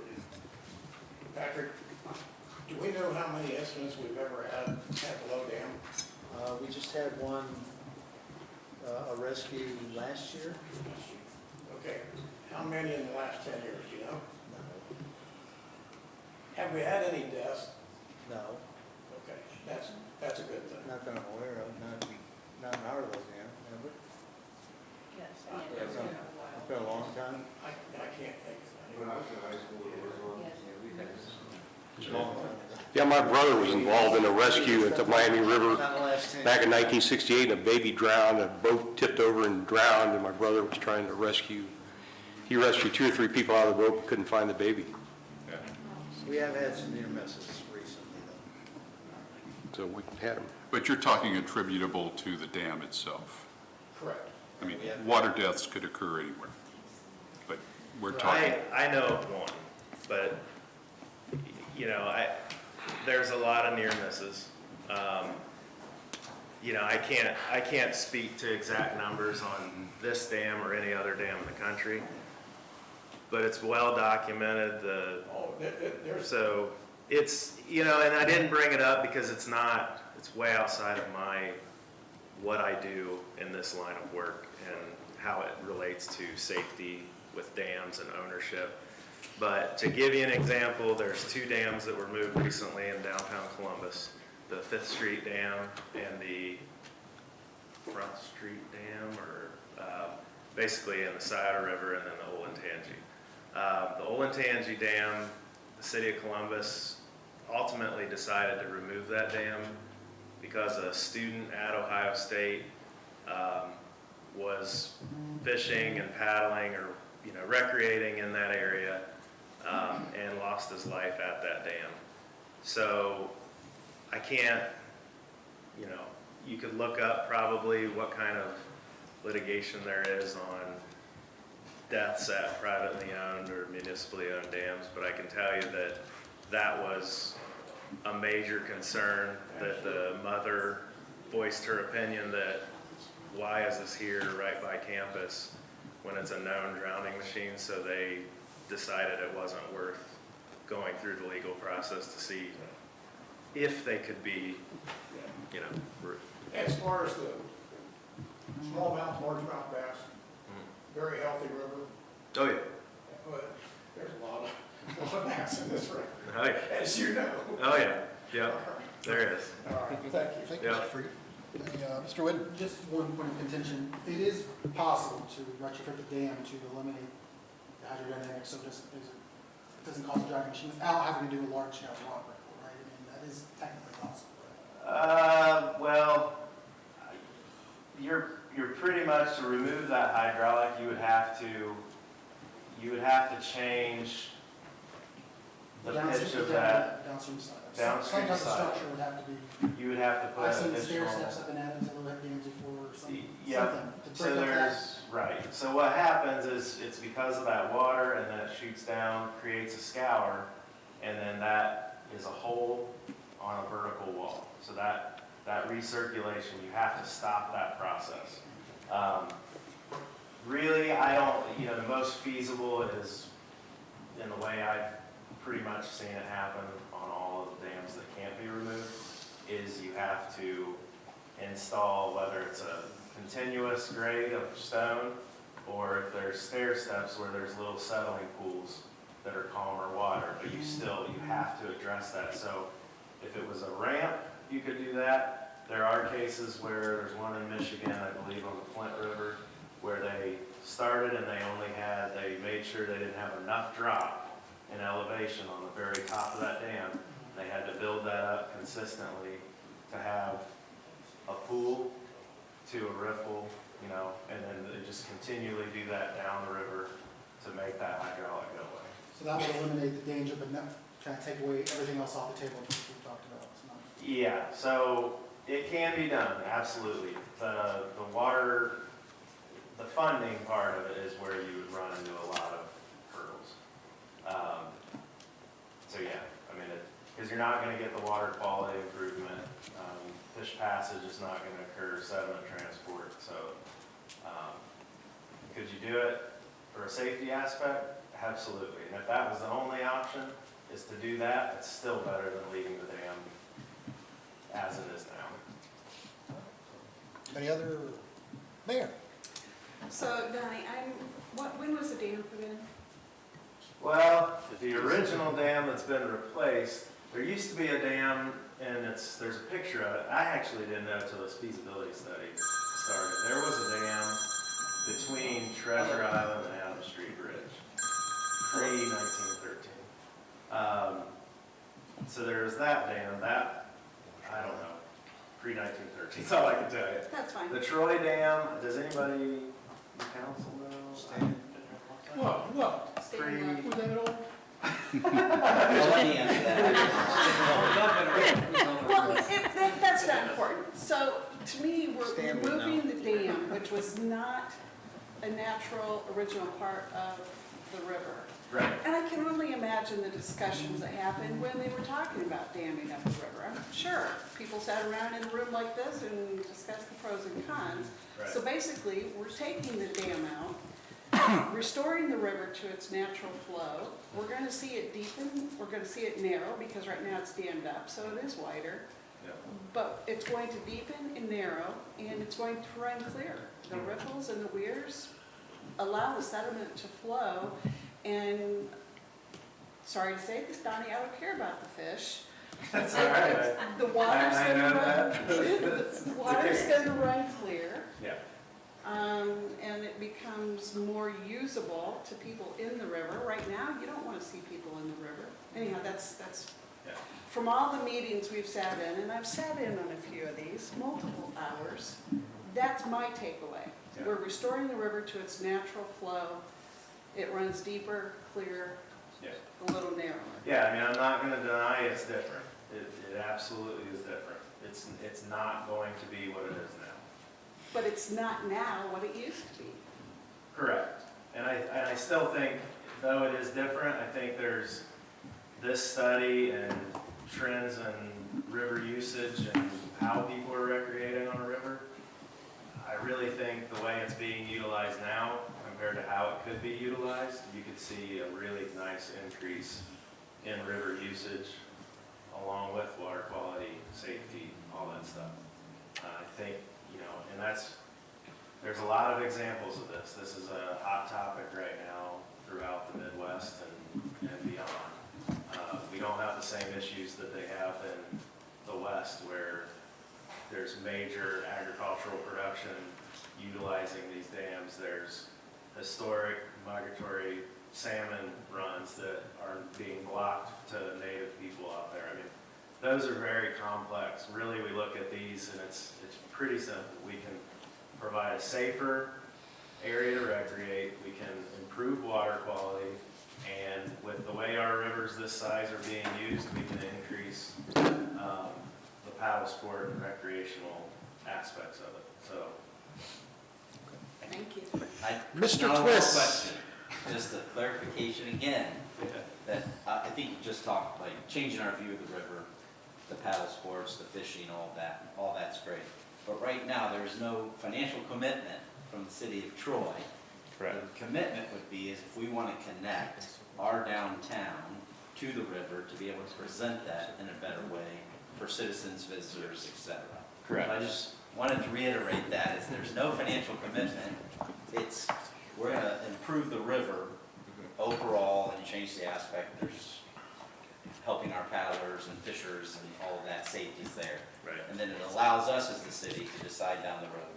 Patrick, do we know how many incidents we've ever had at the low dam? We just had one, a rescue last year. Okay, how many in the last 10 years, do you know? Have we had any deaths? No, Okay, that's a good thing. not that I'm aware of, not in our low dam, have we? Yes. It's been a long time. I can't think of When any. I was in high school, there was one. Long time. Yeah, my brother was involved in a rescue at the Miami River Not in the last 10 back in years. 1968, and a baby drowned, a boat tipped over and drowned, and my brother was trying to rescue. He rescued 2 or 3 people out of the boat, but couldn't find the baby. We have had some near misses recently though. So we had him. But you're talking attributable to the dam itself. Correct. I mean, water deaths could occur anywhere. But we're talking, I know of one, but, there's a lot of near misses. I can't speak to exact numbers on this dam or any other dam in the country, but it's well documented, Oh, there's, so it's, and I didn't bring it up because it's way outside of what I do in this line of work and how it relates to safety with dams and ownership. But to give you an example, there's 2 dams that were moved recently in downtown Columbus, the 5th Street Dam and the Front Street Dam, or basically in the Scioto River, and then the Olentangy. The Olentangy Dam the city of Columbus ultimately decided to remove that dam because a student at Ohio State was fishing and paddling or, recreating in that area and lost his life at that dam. So I can't, you could look up probably what kind of litigation there is on deaths at privately owned or municipally owned dams, but I can tell you that that was a major concern, that the mother voiced her opinion that why is this here right by campus when it's a known drowning machine, so they decided it wasn't worth going through the legal process to see if they could be, As far as the smallmouth, largemouth bass, very healthy river, Oh, yeah. but there's a lot of bass in this river, Oh, yeah. as you know. Oh, yeah. Yeah, there is. All right, thank you. Thank you, Yeah. Mr. Freed. Mr. Whitten? Just one point of contention, it is possible to retrofit the dam to eliminate the hydrodynamics, so it doesn't cause a driving machine without having to do a large-scale rock rifle, right? I mean, that is technically possible. Well, you're pretty much, to remove that hydraulic, you would have to change the pitch of that. Downstream side. Downstream Some type of side. structure would have to be, You would have to put I've seen additional. stair steps have been added to low-head dams before, or something Yeah, to so break up that. there's, right, so what happens is, it's because of that water, and then it shoots down, creates a scour, and then that is a hole on a vertical wall. So that recirculation, you have to stop that process. Really, I don't, the most feasible is, in the way I've pretty much seen it happen on all of the dams that can't be removed, is you have to install, whether it's a continuous grade of stone, or if there's stair steps where there's little settling pools that are calmer water, but you have to address that. So if it was a ramp, you could do that. There are cases where, there's one in Michigan, I believe on the Flint River, where they started and they made sure they didn't have enough drop in elevation on the very top of that dam. They had to build that up consistently to have a pool to a riffle, and then they just continually do that down the river to make that hydraulic go away. So that would eliminate the danger, but not, kind of take away everything else off the table that we've talked about. It's not- Yeah, so it can be done, absolutely. The water, the funding part of it is where you would run into a lot of hurdles. So yeah, because you're not going to get the water quality improvement. Fish passage is not going to occur, sediment transport. So could you do it for a safety aspect? Absolutely. And if that was the only option, is to do that, it's still better than leaving the dam as it is now. Any other, Mayor? So Donnie, when was the dam put in? Well, the original dam that's been replaced, there used to be a dam, and there's a picture of it. I actually didn't know until this feasibility study started. There was a dam between Treasure Island and Adams Street Bridge, pre-1913. So there's that dam, I don't know, pre-1913, that's all I can tell you. That's fine. The Troy Dam, does anybody in council know? What? Staying left. Was that old? Let me answer that. Well, that's not important. So to me, we're Stand would removing the dam, which was not a natural, original part of the river. Right. And I can only imagine the discussions that happened when they were talking about damming up the river. I'm sure people sat around in a room like this and discussed the pros and cons. Right. So basically, we're taking the dam out, restoring the river to its natural flow. We're going to see it deepen, we're going to see it narrow, because right now it's dammed up, so it is wider. Yeah. But it's going to deepen and narrow, and it's going to run clear. The riffles and the weirs allow the sediment to flow, and sorry to say this, Donnie, I don't care about the fish. That's all right. The water's I going know to run, that. the water's going to run clear. Yeah. and it becomes more usable to people in the river. Right now, you don't want to see people in the river. Anyhow, that's from all the meetings we've sat in, and I've sat in on a few of these, multiple hours, that's my takeaway. Yeah. We're restoring the river to its natural flow. It runs deeper, clearer, Yeah. a little narrower. Yeah, I mean, I'm not gonna deny it's different. It absolutely is different. It's not going to be what it is now. But it's not now what it used to be. Correct. And I still think, though it is different, I think there's this study and trends in river usage and how people are recreating on a river. I really think the way it's being utilized now compared to how it could be utilized, you could see a really nice increase in river usage along with water quality, safety, all that stuff. I think, and there's a lot of examples of this. This is a hot topic right now throughout the Midwest and beyond. We don't have the same issues that they have in the West where there's major agricultural production utilizing these dams. There's historic migratory salmon runs that are being blocked to native people out there. I mean, those are very complex. Really, we look at these and it's pretty simple. We can provide a safer area to recreate. We can improve water quality. And with the way our rivers this size are being used, we can increase the paddle sport and recreational aspects of it. So, Thank you. Mr. Not a Twist. question, just a clarification again, that I think you just talked, like, changing our view of the river, the paddle sports, the fishing, all that's great. But right now, there's no financial commitment from the city of Troy. correct. The commitment would be is if we want to connect our downtown to the river to be able to present that in a better way for citizens, visitors, et cetera. Correct. So I just wanted to reiterate that, is there's no financial commitment. We're going to improve the river overall and change the aspect. There's helping our paddlers and fishers and all of that, safety's there. Right. And then it allows us as the city to decide down the road,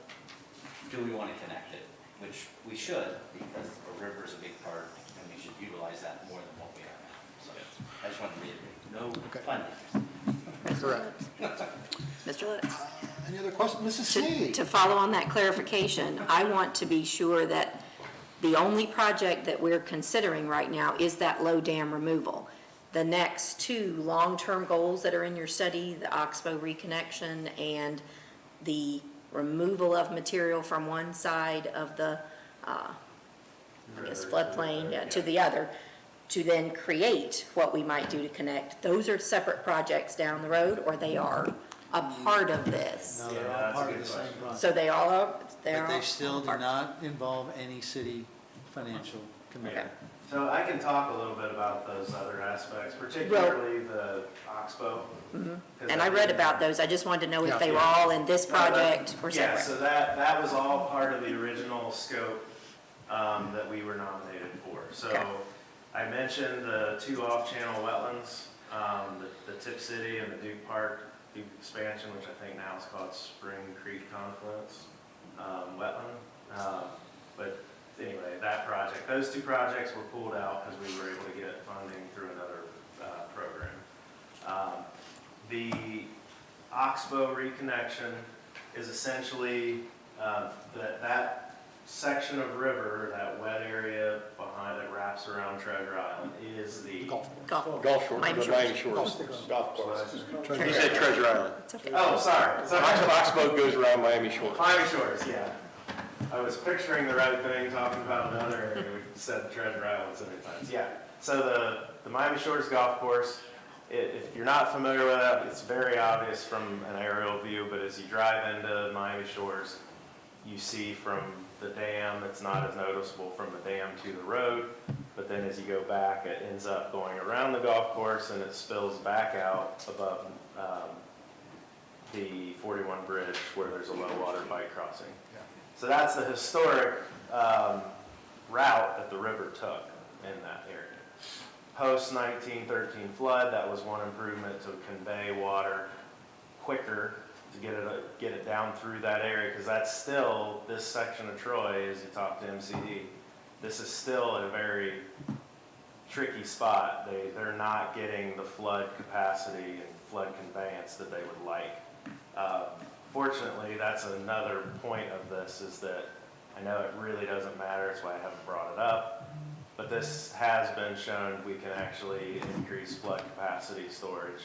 do we want to connect it? Which we should, because the river is a big part, and we should utilize that more than what we are now. So I just wanted to reiterate, no funding. Correct. Mr. Litz? Any other questions? Mrs. Sneed? To follow on that clarification, I want to be sure that the only project that we're considering right now is that low dam removal. The next two long-term goals that are in your study, the Oxbow reconnection and the removal of material from one side of the, floodplain to the other, to then create what we might do to connect. Those are separate projects down the road, or they are a part of this? No, they're Yeah, all that's a part of good the same question. project. So they all are, they're But all. they still do part. not involve any city financial commitment. So I can talk a little bit about those other aspects, particularly the Oxbow. 'cause And I read about those, I just wanted to know if they were Yeah. all in this project or Yeah, separate. so that was all part of the original scope that we were nominated for. So Okay. I mentioned the two off-channel wetlands, the Tip City and the Duke Park Duke expansion, which I think now is called Spring Creek Confluence wetland. But anyway, that project, those two projects were pulled out because we were able to get funding through another program. The Oxbow reconnection is essentially that section of river, that wet area behind that wraps around Treasure Island is the. Golf. Golf. Golf shores, Miami the Shores. Miami Shores, golf course. Treasure You said Treasure Island. It's okay. Oh, sorry. Oxbow goes around Miami Shores. Miami Shores, yeah. I was picturing the right thing, talking about another area. We said Treasure Island so many times. Yeah. So the Miami Shores Golf Course, if you're not familiar with it, it's very obvious from an aerial view, but as you drive into Miami Shores, you see from the dam, it's not as noticeable from the dam to the road, but then as you go back, it ends up going around the golf course and it spills back out above the 41 bridge where there's a low water bike crossing. So that's the historic route that the river took in that area. Post 1913 flood, that was one improvement to convey water quicker get it down through that area, because that's still, this section of Troy, as you talk to MCD, this is still a very tricky spot. They're not getting the flood capacity and flood conveyance that they would like. Fortunately, that's another point of this, is that I know it really doesn't matter, that's why I haven't brought it up, but this has been shown we can actually increase flood capacity storage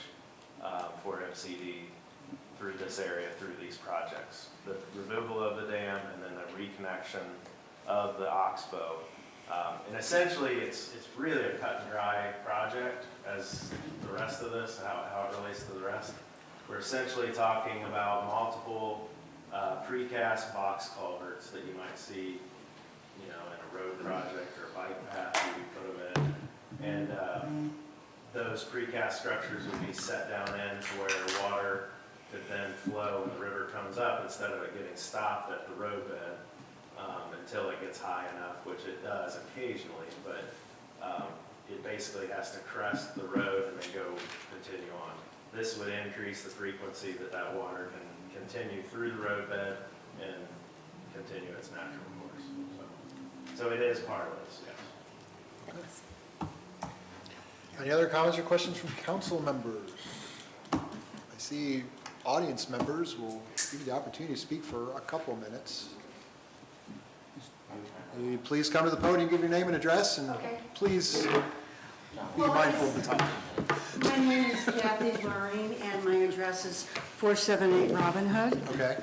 for MCD through this area, through these projects. The removal of the dam and then the reconnection of the oxbow. And essentially, it's really a cut and dry project as the rest of this, how it relates to the rest. We're essentially talking about multiple precast box culverts that you might see, in a road project or a bike path you put them in. And those precast structures would be set down in to where water could then flow when the river comes up, instead of it getting stopped at the roadbed until it gets high enough, which it does occasionally, but it basically has to crest the road and then go continue on. This would increase the frequency that water can continue through the roadbed and continue its natural course. So it is part of this, yes. Any other comments or questions from council members? I see audience members. Will give you the opportunity to speak for a couple of minutes. Will you please come to the podium, give your name and address, and please be mindful of the time. My name is Kathy Loring, and my address is 478 Robin Hood. Okay,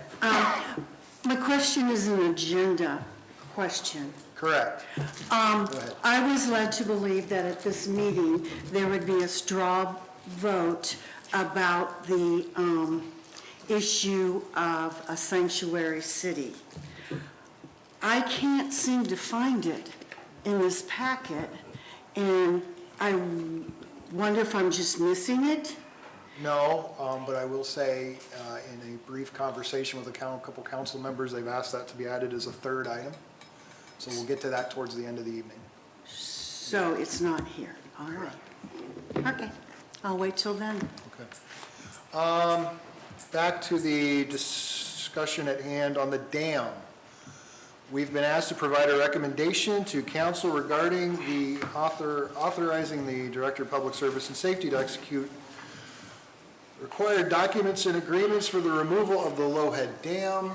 My question is an agenda question. correct. Go ahead. I was led to believe that at this meeting, there would be a straw vote about the issue of a sanctuary city. I can't seem to find it in this packet, and I wonder if I'm just missing it? No, but I will say, in a brief conversation with a couple council members, they've asked that to be added as a third item. So we'll get to that towards the end of the evening. So it's not here, all right. Okay, I'll wait till then. Okay. Back to the discussion at hand on the dam. We've been asked to provide a recommendation to council regarding the authorizing the Director of Public Service and Safety to execute required documents and agreements for the removal of the Lowhead Dam,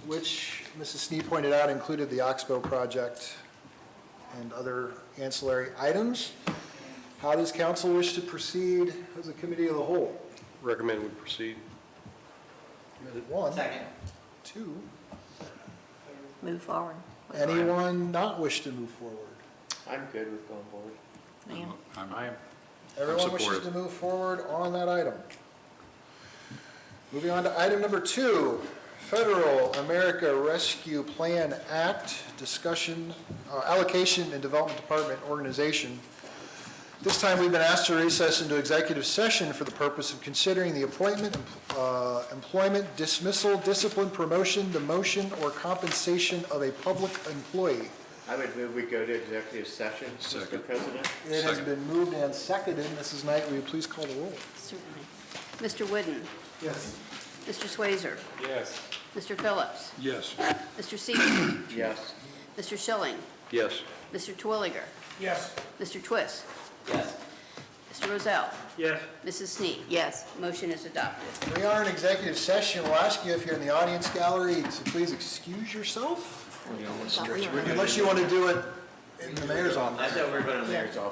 which Mrs. Snee pointed out included the Oxbow project and other ancillary items. How does council wish to proceed as a committee of the whole? Recommend we proceed. One. Second. Two. Move forward. Anyone not wish to move forward? I'm good with going forward. Ma'am. Everyone support wishes it. to move forward on that item. Moving on to item number 2, Federal America Rescue Plan Act, discussion, allocation and development department organization. This time we've been asked to recess into executive session for the purpose of considering the appointment, employment, dismissal, discipline, promotion, demotion, or compensation of a public employee. I would move we go to executive session, Mr. Second. President. It has Second. been moved and seconded. Mrs. Knight, will you please call the roll? Certainly. Mr. Wooden? Yes. Mr. Swazer? Yes. Mr. Phillips? Yes. Mr. Seaman? Yes. Mr. Schilling? Yes. Mr. Twilliger? Yes. Mr. Twist? Yes. Mr. Rozell? Yes. Mrs. Snee? Yes. Motion is adopted. We are in executive session. We'll ask you if you're in the audience gallery to please excuse yourself, unless you want to do it in the mayor's office. I thought we were going to the mayor's office.